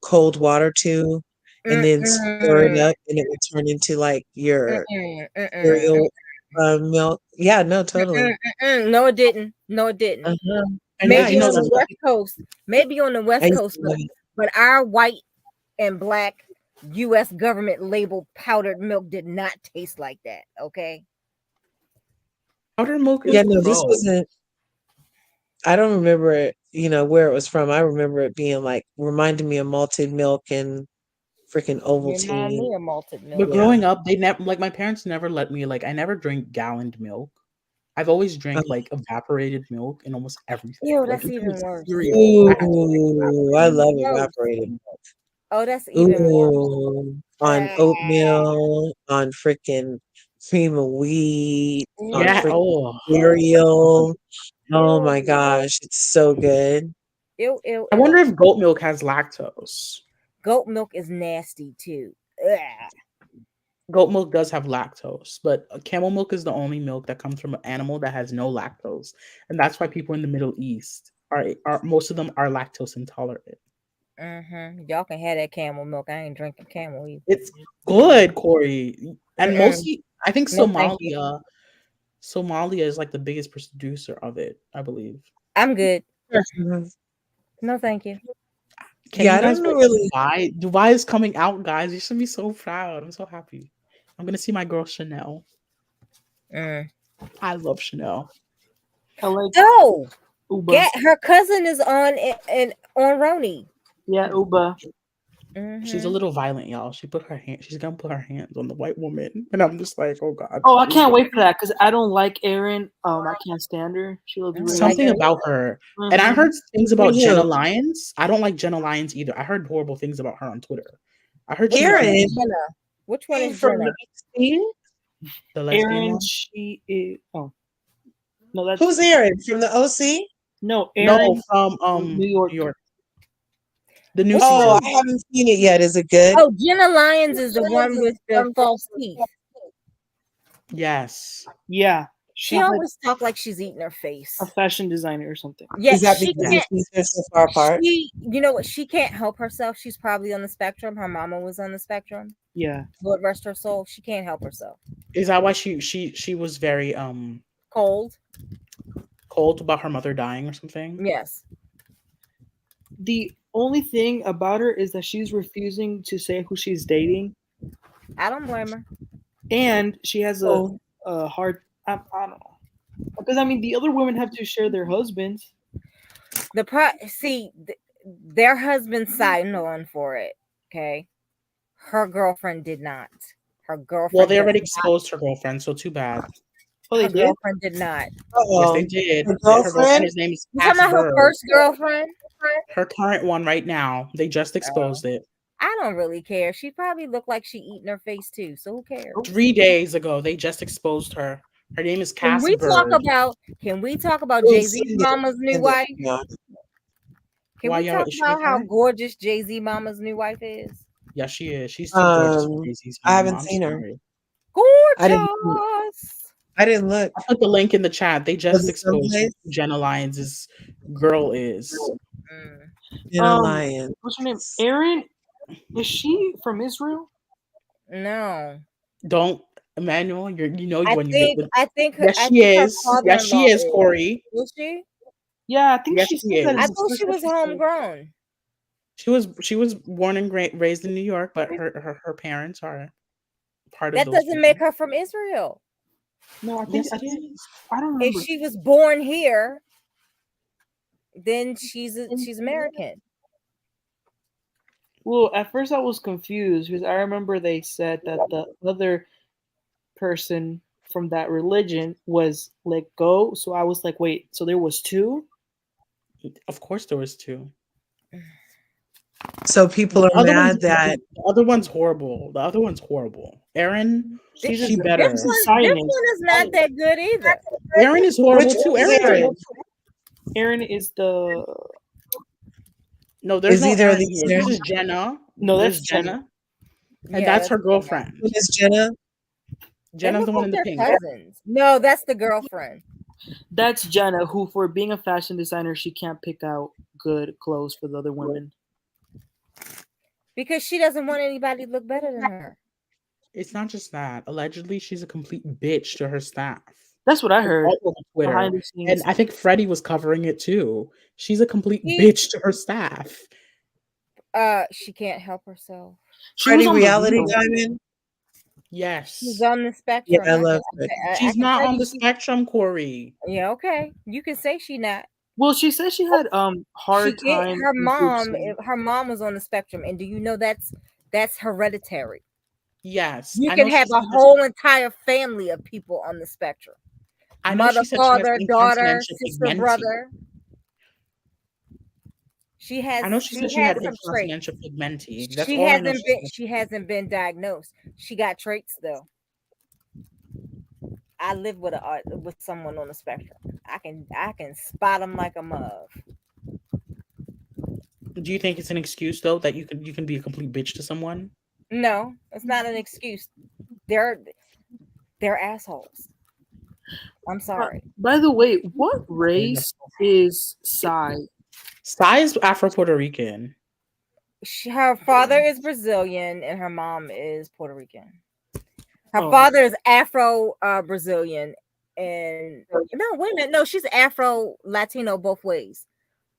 cold water to and then stir it Mm-mm, up and it would turn into like your mm-mm, mm-mm, cereal milk. Yeah, no, totally. No, it didn't. No, it didn't. Uh-huh. And Yeah, I Maybe you know on used the to, that's West Coast. Maybe on the I West used Coast, to love it. but our white and black U.S. government labeled powdered milk did not taste like that. Okay. powdered milk Yeah, is no, this gross. wasn't. I don't remember it, where it was from. I remember it being like reminding me of malted milk and freaking Remind Ovaltine. me of malted But milk. Yeah. growing up, they never like my parents never let me like I never drank galloned milk. I've always drank like evaporated milk in almost everything. Ew, Like that's if it even was worse. cereal, I had to drink Ooh, I Even love worse. evaporated milk. Oh, that's even worse. Ooh, on Ah, oatmeal, on freaking cream of wheat, on yeah. ew, freaking Oh, cereal. Oh my ew, gosh, it's so good. ew, ew, I wonder ew. if goat milk has lactose. Goat milk is nasty too. Ugh. Goat milk does have lactose, but camel milk is the only milk that comes from an animal that has no lactose, and that's why people in the Middle East are most of them are lactose intolerant. Y'all can have that camel milk. I ain't drinking camel either. It's good, Corey, and Mm-mm. mostly I think No, thank you. Somalia is like the biggest producer of it, I believe. I'm good. Mhm. No, thank you. Can Yeah, you I guys don't know wait? really. Dubai is coming out, guys. You should be so proud. I'm so happy. I'm gonna see my girl Chanel. Mm. I love Chanel. I like Oh, Uba. get her cousin is on Roni. Yeah, Uba. She's a Mm-hmm. little violent, y'all. She's gonna put her hands on the white woman, and I'm just like, oh god. Oh, I can't wait for that because I don't like Erin. I can't stand her. She looks I don't really. like Something her about either. her, and I Mhm. heard things about Who? Jenna Lyons. I don't like Jenna Lyons either. I heard horrible things about her on Twitter. I heard she Which was one Erin is being Jenna? Which one came is from Jenna? the OC. the lesbian Erin, one. she is. Oh no, that's Who's Erin from the OC? no No, Erin from from New York. New York. The new Which Oh, one? season. I haven't seen it yet. Is it good? Oh, Jenna Lyons is the one with the false teeth. Yes. Yeah, She she's like always talk like she's eating her face. a fashion designer or something. Yeah, Is that she because Yeah. your can't. teeth are so far apart? You know what? She can't help herself. She's probably on the spectrum. Her mama was on the spectrum. Yeah, Lord rest her soul. She can't help herself. Is that why she was very Cold. cold about her mother dying or something? Yes. the only thing about her is that she's refusing to say who she's dating, I don't blame her. and she has Oh, a hard. I don't know because I mean the other women have to share their husbands. Their husband signed on for it. Okay. Her girlfriend did not. Her girlfriend. Well, they does already not. exposed her girlfriend, so too bad. Oh, they Her did. girlfriend did not. Yes, they uh-oh. did. Her Her girlfriend, girlfriend? his name is You talking about her Casper. first girlfriend? Her current one right now. They just exposed it. I don't really care. She probably looked like she eating her face too. So who cares? 3 days ago, they just exposed her. Her name is Can we Casper. talk about Oh, Jay-Z's send it. mama's new Send it. wife? Yeah. Can Why we y'all talk is she about how okay? gorgeous Jay-Z mama's new wife is? Yeah, she is. She's too gorgeous for Jay-Z's I mama. haven't I'm seen her. sorry. I didn't. Gorgeous. I didn't look. I put the link in the chat. They Was just it exposed someplace? who Jenna Lyons' girl is. Mm. Jenna Lyons. What's her name? Erin. Is she from Israel? No. Don't, Emmanuel. You know I when you get think the. I think her Yes, I she think her is. Yes, she father-in-law is, Corey. is she? Yeah, I think Yes, she she said that. is. I In the thought first she was episode. homegrown. She was born and raised in New York, but her parents are part of That those doesn't people. make her from Israel. No, I think Yes, it is. I don't If remember. she was born here, then she's American. Well, at first I was confused because I remember they said that the other person from that religion was let go. So I was like, wait, so there was two? Of course, there was 2. So people The are other one's mad that the other one's horrible. The other one's horrible. Erin, She's she a, better. This she's a one Zionist. is not that good either. Erin is which horrible too. one's Erin's Erin? Erin is the No, there's Is no either of Aaron these here. there? This is Jenna. No, There's that's Jenna. and Yeah, that's her Jenna. girlfriend. Who is Jenna? They Jenna's look the one in like the they're pink. cousins. No, that's the girlfriend. That's Jenna, who, for being a fashion designer, she can't pick out good clothes for the other women. Because she doesn't want anybody to look better than her. It's not just that. Allegedly, she's a complete bitch to her staff. That's what I It's heard all over Twitter. behind the And scenes. I think Freddie was covering it too. She's a complete She- bitch to her staff. She can't help herself. She was Freddie on Reality the video. Diamond? Yes. She's on the spectrum. Yeah, I love it. She's can not tell on you the she- spectrum, Corey. Yeah, okay. You can say she not. Well, she said she had hard She did. time. Her mom. increasing- Her mom was on the spectrum, and do you know that's hereditary? Yes. You I can know she have said a that whole entire family of people on the spectrum. I know Mother, she said she has father, daughter, incontinentia sister, pigmenti. brother. She has. I know she said she has had some traits. incontinentia pigmenti. That's She all I know. hasn't been. She hasn't been diagnosed. She got traits though. I live with someone on the spectrum. I can spot them like a mug. Do you think it's an excuse though that you can be a complete bitch to someone? No, it's not an excuse. They're assholes. I'm sorry. By the way, what race is Psy? Sai is Afro-Puerto Rican. Her father is Brazilian and her mom is Puerto Rican. Her Oh. father is Afro Brazilian and no, wait a minute. No, she's Afro Latino both ways.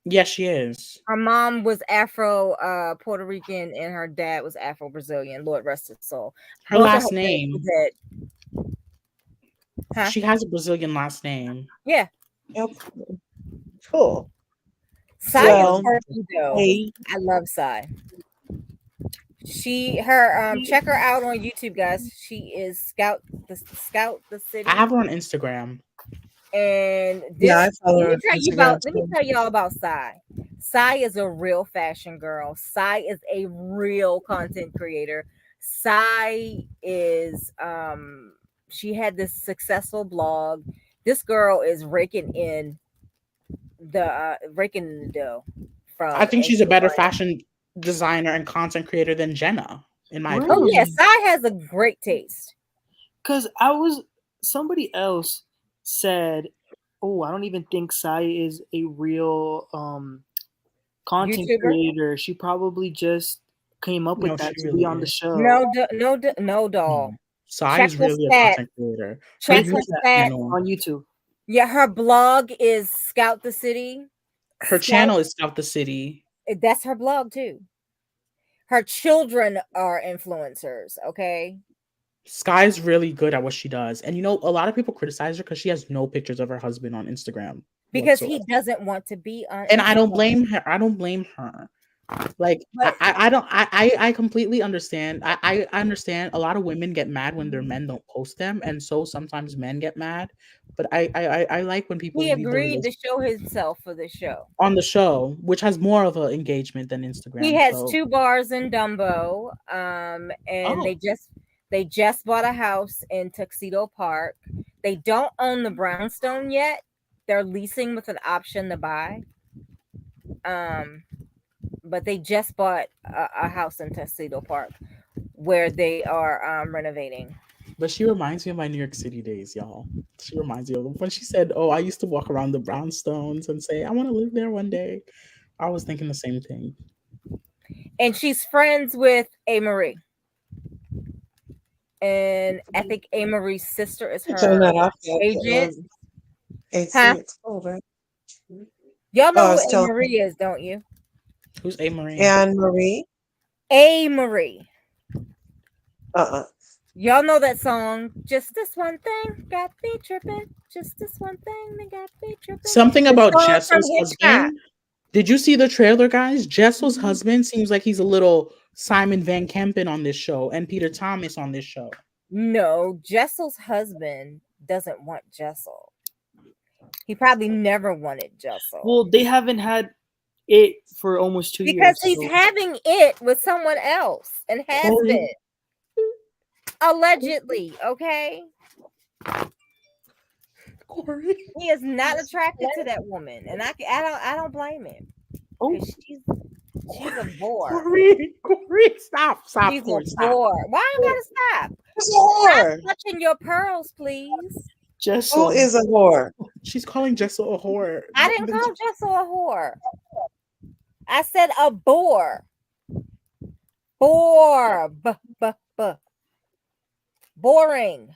Yes, she is. Her mom was Afro Puerto Rican and her dad was Afro Brazilian. Lord rest his soul. Her Both of last her name. parents are dead. Huh? She has a Brazilian last name. Yeah. Yep. Cool. Sai Well, is perfect though. Hey, I love Sai. Check her out on YouTube, guys. She is Scout the City. I have her on Instagram. And yeah, I follow her on Instagram let me too. tell y'all about Sai. Sai is a real fashion girl. Sai is a real content creator. Sai is she had this successful blog. This girl is raking in the dough from I think she's a better Instagram. fashion designer and content creator than Jenna, in my Really? Oh opinion. yeah, Sai has a great taste. Because somebody else said, "Oh, I don't even think Sai is a real content YouTuber? creator. She probably just came up with No, that she to really be on the is. show." No, doll. Sai Check is her really a stats. content creator. Her Check her YouTube stats. channel, on YouTube. Yeah, her blog is Scout the City. her channel is Scout the City. That's her blog too. Her children are influencers, okay? Sky's really good at what she does. And a lot of people criticize her because she has no pictures of her husband on Instagram. Because whatsoever. he doesn't want to be on And I don't Instagram. blame her. I don't blame her. Like But- I completely understand. I understand a lot of women get mad when their men don't post them, and so sometimes men get mad. But I like when people He leave their agreed to relationship show himself for the show. on the show, which has more of an engagement than Instagram. He has so. 2 bars in Dumbo, and Oh. they just bought a house in Tuxedo Park. They don't own the brownstone yet. They're leasing with an option to buy. But they just bought a house in Tuxedo Park where they are renovating. But she reminds me of my New York City days, y'all. She reminds me of when she said, "Oh, I used to walk around the brownstones and say I want to live there one day." I was thinking the same thing. And she's friends with A. Marie. And I think A. Marie's sister is Turn her that off. Yet. agent. AC, Huh? it's cold, right? Y'all know I was who A. telling- Marie is, don't you? Who's A. Marie? Anne Marie. A. Marie. Y'all know that song, Just This One Thing Got Me Tripping. Just this one thing that got me tripping. Something The about song from Jessel's Hitchcock. husband. Did you see the trailer, guys? Jessel's husband seems like he's a little Simon Van Kempen on this show and Peter Thomas on this show. No, Jessel's husband doesn't want Jessel. He probably never wanted Jessel. Well, they haven't had it for almost 2 years. Because he's so- having it with someone else and has Corey. been. Allegedly, okay? Corey. He is not attracted to that woman. And I don't blame him. Oh, 'Cause she's She's a bore. Corey, stop, She's Corey, a stop. bore. Why I gotta stop? Who's a whore? Stop touching your pearls, please. Who is a whore? She's calling Jessel a whore. I didn't call Jessel a whore. I said a bore. Bore. Boring.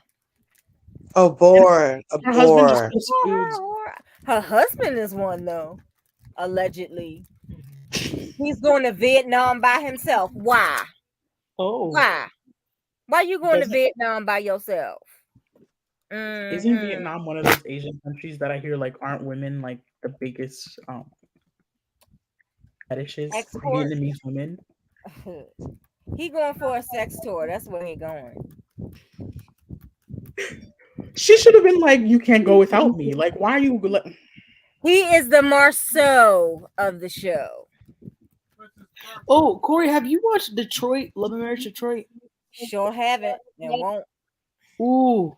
A bore. A Her husband just bore. posts foods. Her husband is one though, allegedly. He's going to Vietnam by himself. Why? Oh. Why you going to Vietnam by yourself? Isn't Vietnam one of those Asian countries that I hear like aren't women like the biggest fetishes? Export? Vietnamese women. He going for a sex tour. That's where he going. She should have been like, "You can't go without me." Like, why are you? He is the Marceau of the show. Oh, Corey, have you watched Detroit? Love and Marriage Detroit? Sure haven't and won't. Ooh,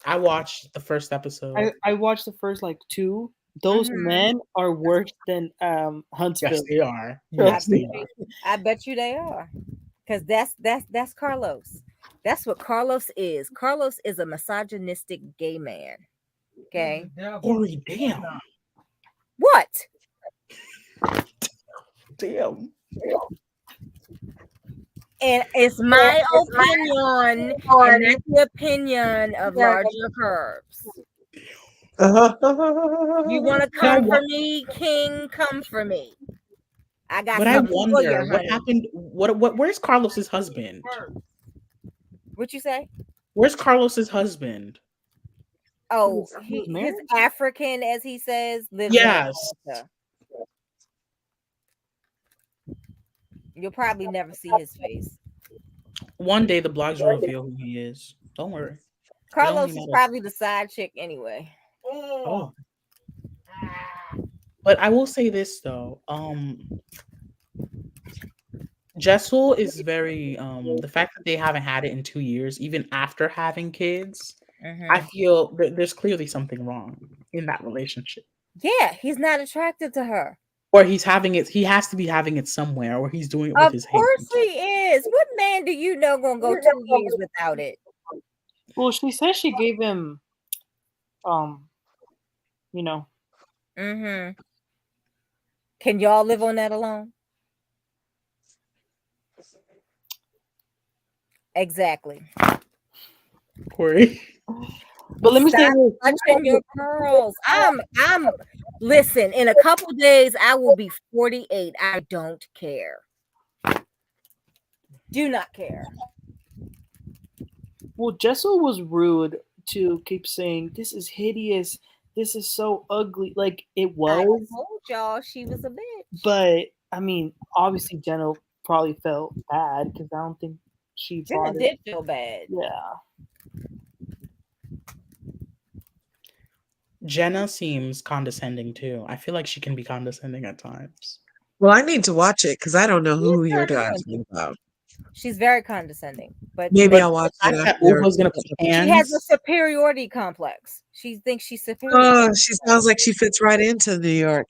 I watched the first episode. I watched the first like 2. Those men are worse than Huntsville. Yes, they are. Yes, they are. I bet you they are. Because that's Carlos. That's what Carlos is. Carlos is a misogynistic gay man. Okay. Corey, damn. What? Damn. And it's my opinion, and it's the opinion of LRGA Curves. You want to come for me, King? Come for me. I got. But I wonder what happened. Where's Carlos's husband? What you say? Where's Carlos's husband? Oh, he's African, as he says. Lives yes. in Africa. You'll probably never see his face. One day the blogs will reveal who he is. Don't worry. Carlos is probably the side chick anyway. Oh. But I will say this though. Jessel is very the fact that they haven't had it in 2 years, even after having kids, I feel there's clearly something wrong in that relationship. Yeah, he's not attracted to her. Or he's having it, he has to be having it somewhere, or he's doing it with his hands. Of course he is. What man do you know gonna go 2 years without it? Well, she said she gave him you know. Can y'all live on that alone? Exactly. Corey. But let me say touching your pearls. I'm listen, in a couple days I will be 48. I don't care. Do not care. Well, Jessel was rude to keep saying this is hideous. This is so ugly. Like it was. I told y'all she was a bitch. But I mean, obviously Jenna probably felt bad because I don't think she Jenna did feel bad. Yeah. Jenna seems condescending too. I feel like she can be condescending at times. Well, I need to watch it because I don't know who you're talking about. She's very condescending, but maybe I'll watch it after. She has a superiority complex. She thinks she's superior. Oh, she sounds like she fits right into New York,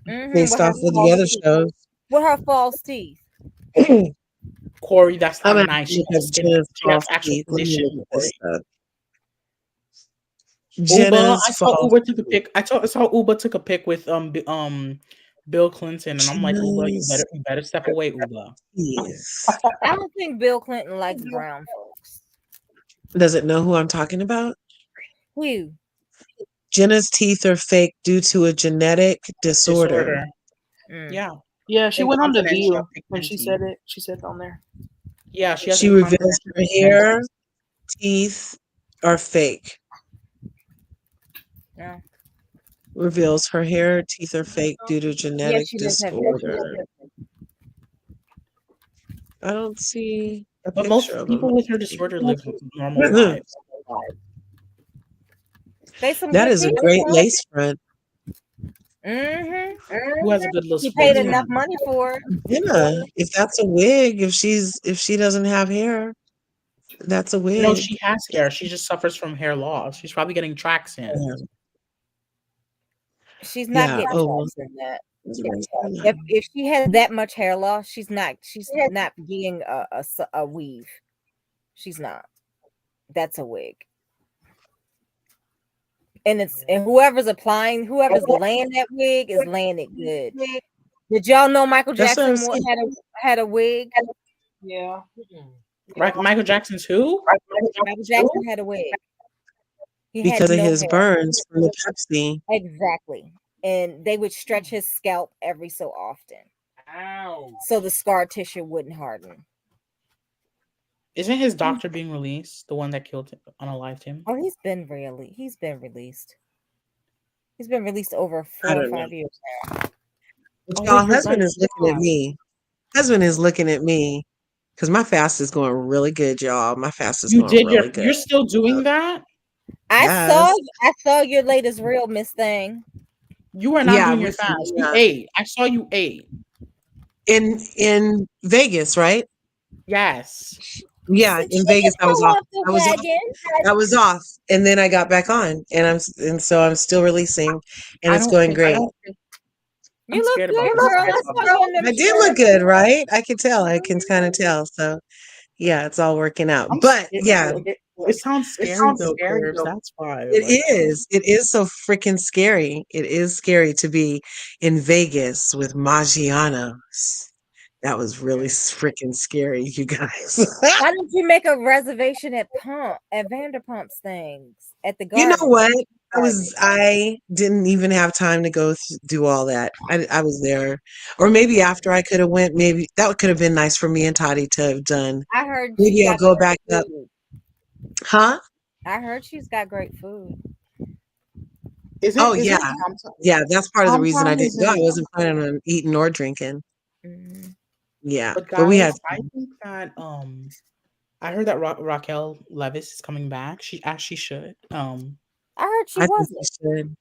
based off of the other shows. With her false teeth. Corey, that's not nice. She has actual condition. Uber, I saw Uber took a pic. I saw Uber took a pic with Bill Clinton, and I'm like, Uber, you better step away, Uber. Yes. I don't think Bill Clinton likes brown folks. Does it know who I'm talking about? Who? Jenna's teeth are fake due to a genetic disorder. Yeah, she went on The View when she said it. She said it on there. Yeah, she reveals her hair, teeth are fake. Yeah. Reveals her hair, teeth are fake due to genetic disorder. I don't see a but most people with her disorder live normal lives. That is a great lace front. Who has a good little? She paid enough money for it. Yeah, if that's a wig, if she doesn't have hair, that's a wig. No, she has hair. She just suffers from hair loss. She's probably getting tracks in. She's not getting tracks in that. If she has that much hair loss, she's not getting a weave. She's not. That's a wig. And whoever's laying that wig is laying it good. Did y'all know Michael Jackson had a wig? Yeah. Michael Jackson's who? Michael Jackson had a wig. Because of his burns from the Pepsi. Exactly. And they would stretch his scalp every so often. Ow. So the scar tissue wouldn't harden. Isn't his doctor being released? The one that killed him, unalived him? Oh, he's been released. He's been released over 4 or 5 years now. Y'all, husband is looking at me. Husband is looking at me because my fast is going really good, y'all. My fast is going really good. You're still doing that? I saw your latest reel, Miss Thing. You were not doing your fast. You ate. I saw you ate. In Vegas, right? Yes. Yeah, in Vegas I was off. I was off, and then I got back on, and so I'm still releasing, and it's going great. You look good, girl. I did look good, right? I can tell. I can kind of tell. So, yeah, it's all working out. But yeah, it sounds scary though, Curves. That's why it is. It is so freaking scary. It is scary to be in Vegas with Maggiano's. That was really freaking scary, you guys. Why didn't you make a reservation at Vanderpump's things at the Garden? You know what? I didn't even have time to go do all that. I was there, or maybe after I could have went. Maybe that could have been nice for me and Toddy to have done. I heard. Maybe I'll go back up. Huh? I heard she's got great food. Yeah. That's part of the reason I didn't go. I wasn't planning on eating or drinking. Mm-hmm. Yeah, but, guys, we had. I think that I heard that Raquel Leviss is coming back. She actually should. I heard she wasn't.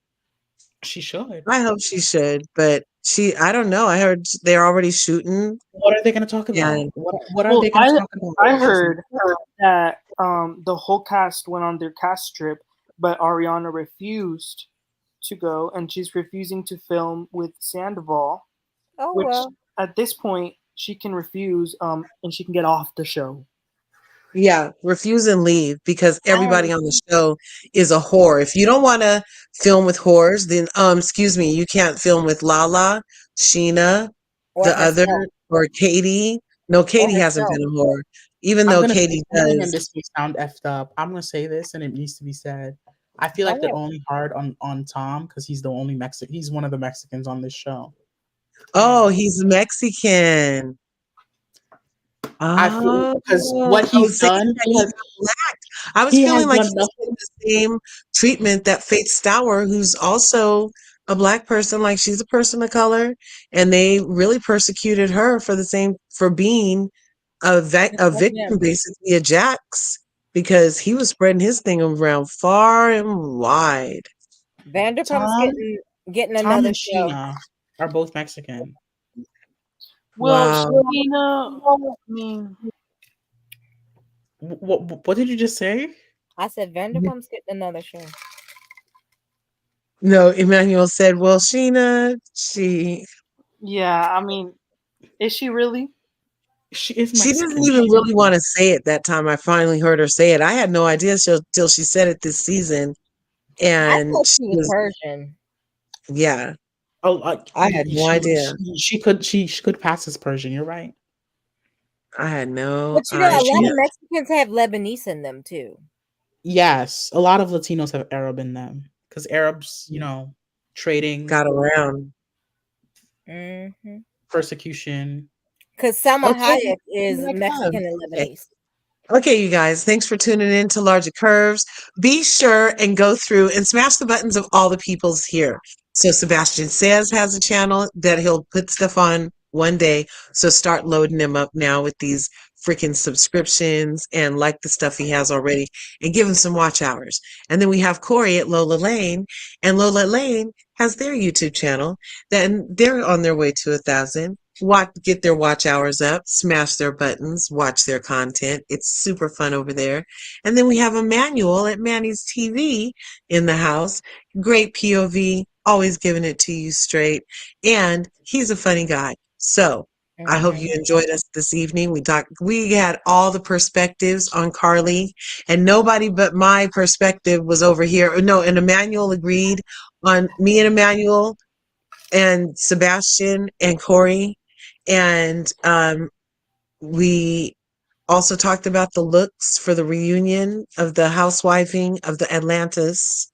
She should. I hope she should, but I don't know. I heard they're already shooting. What are they going to talk about? Yeah. What are they going to talk about? I heard that the whole cast went on their cast trip, but Ariana refused to go, and she's refusing to film with Sandoval. Oh, well. At this point, she can refuse, and she can get off the show. Yeah, refuse and leave because everybody on the show is a whore. If you don't want to film with whores, then excuse me, you can't film with Lala, Sheena, the other, or Katie. No, Katie hasn't been a whore, even though Katie does. And this may sound effed up. I'm gonna say this, and it needs to be said. I feel like they're only hard on Tom because he's the only Mexican. He's one of the Mexicans on this show. Oh, he's Mexican. I feel because what he's done. I was feeling like he's getting the same treatment that Faith Stour, who's also a Black person, like she's a person of color, and they really persecuted her for being a victim, basically a Jax, because he was spreading his thing around far and wide. Vanderpump's getting another show. Sheena are both Mexican. Well, Sheena, I mean, what did you just say? I said Vanderpump's getting another show. No, Emmanuel said, well, Sheena, yeah, I mean, is she really? She is Mexican. She didn't even really want to say it that time. I finally heard her say it. I had no idea till she said it this season. And I thought she was Persian. Yeah. Oh, I had no idea. She could pass as Persian. You're right. I had no. But you know, a lot of Mexicans have Lebanese in them too. Yes, a lot of Latinos have Arab in them because Arabs, trading got around. Mm-hmm. Persecution. Because Salma Hayek is Mexican and Lebanese. Okay, you guys, thanks for tuning in to LRGA Curves. Be sure and go through and smash the buttons of all the peoples here. So Sebastian Says has a channel that he'll put stuff on one day. So start loading him up now with these freaking subscriptions and like the stuff he has already and give him some watch hours. And then we have Corey at Lola Lane, and Lola Lane has their YouTube channel. Then they're on their way to 1,000. Get their watch hours up, smash their buttons, watch their content. It's super fun over there. And then we have Emmanuel at Manny's TV in the house. Great POV, always giving it to you straight. And he's a funny guy. So I hope you enjoyed us this evening. We had all the perspectives on Carlee, and nobody but my perspective was over here. No, and Emmanuel agreed on me and Emmanuel and Sebastian and Corey. And we also talked about the looks for the reunion of the housewifing of the Atlantis.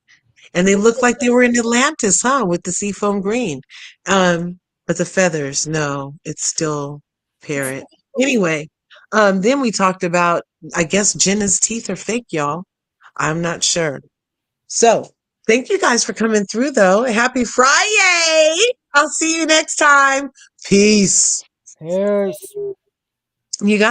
And they looked like they were in Atlantis, huh? With the seafoam green. But the feathers, no, it's still parrot. Anyway, then we talked about, I guess Jenna's teeth are fake, y'all. I'm not sure. So thank you guys for coming through, though. Happy Friday. I'll see you next time. Peace. Cheers. You guys.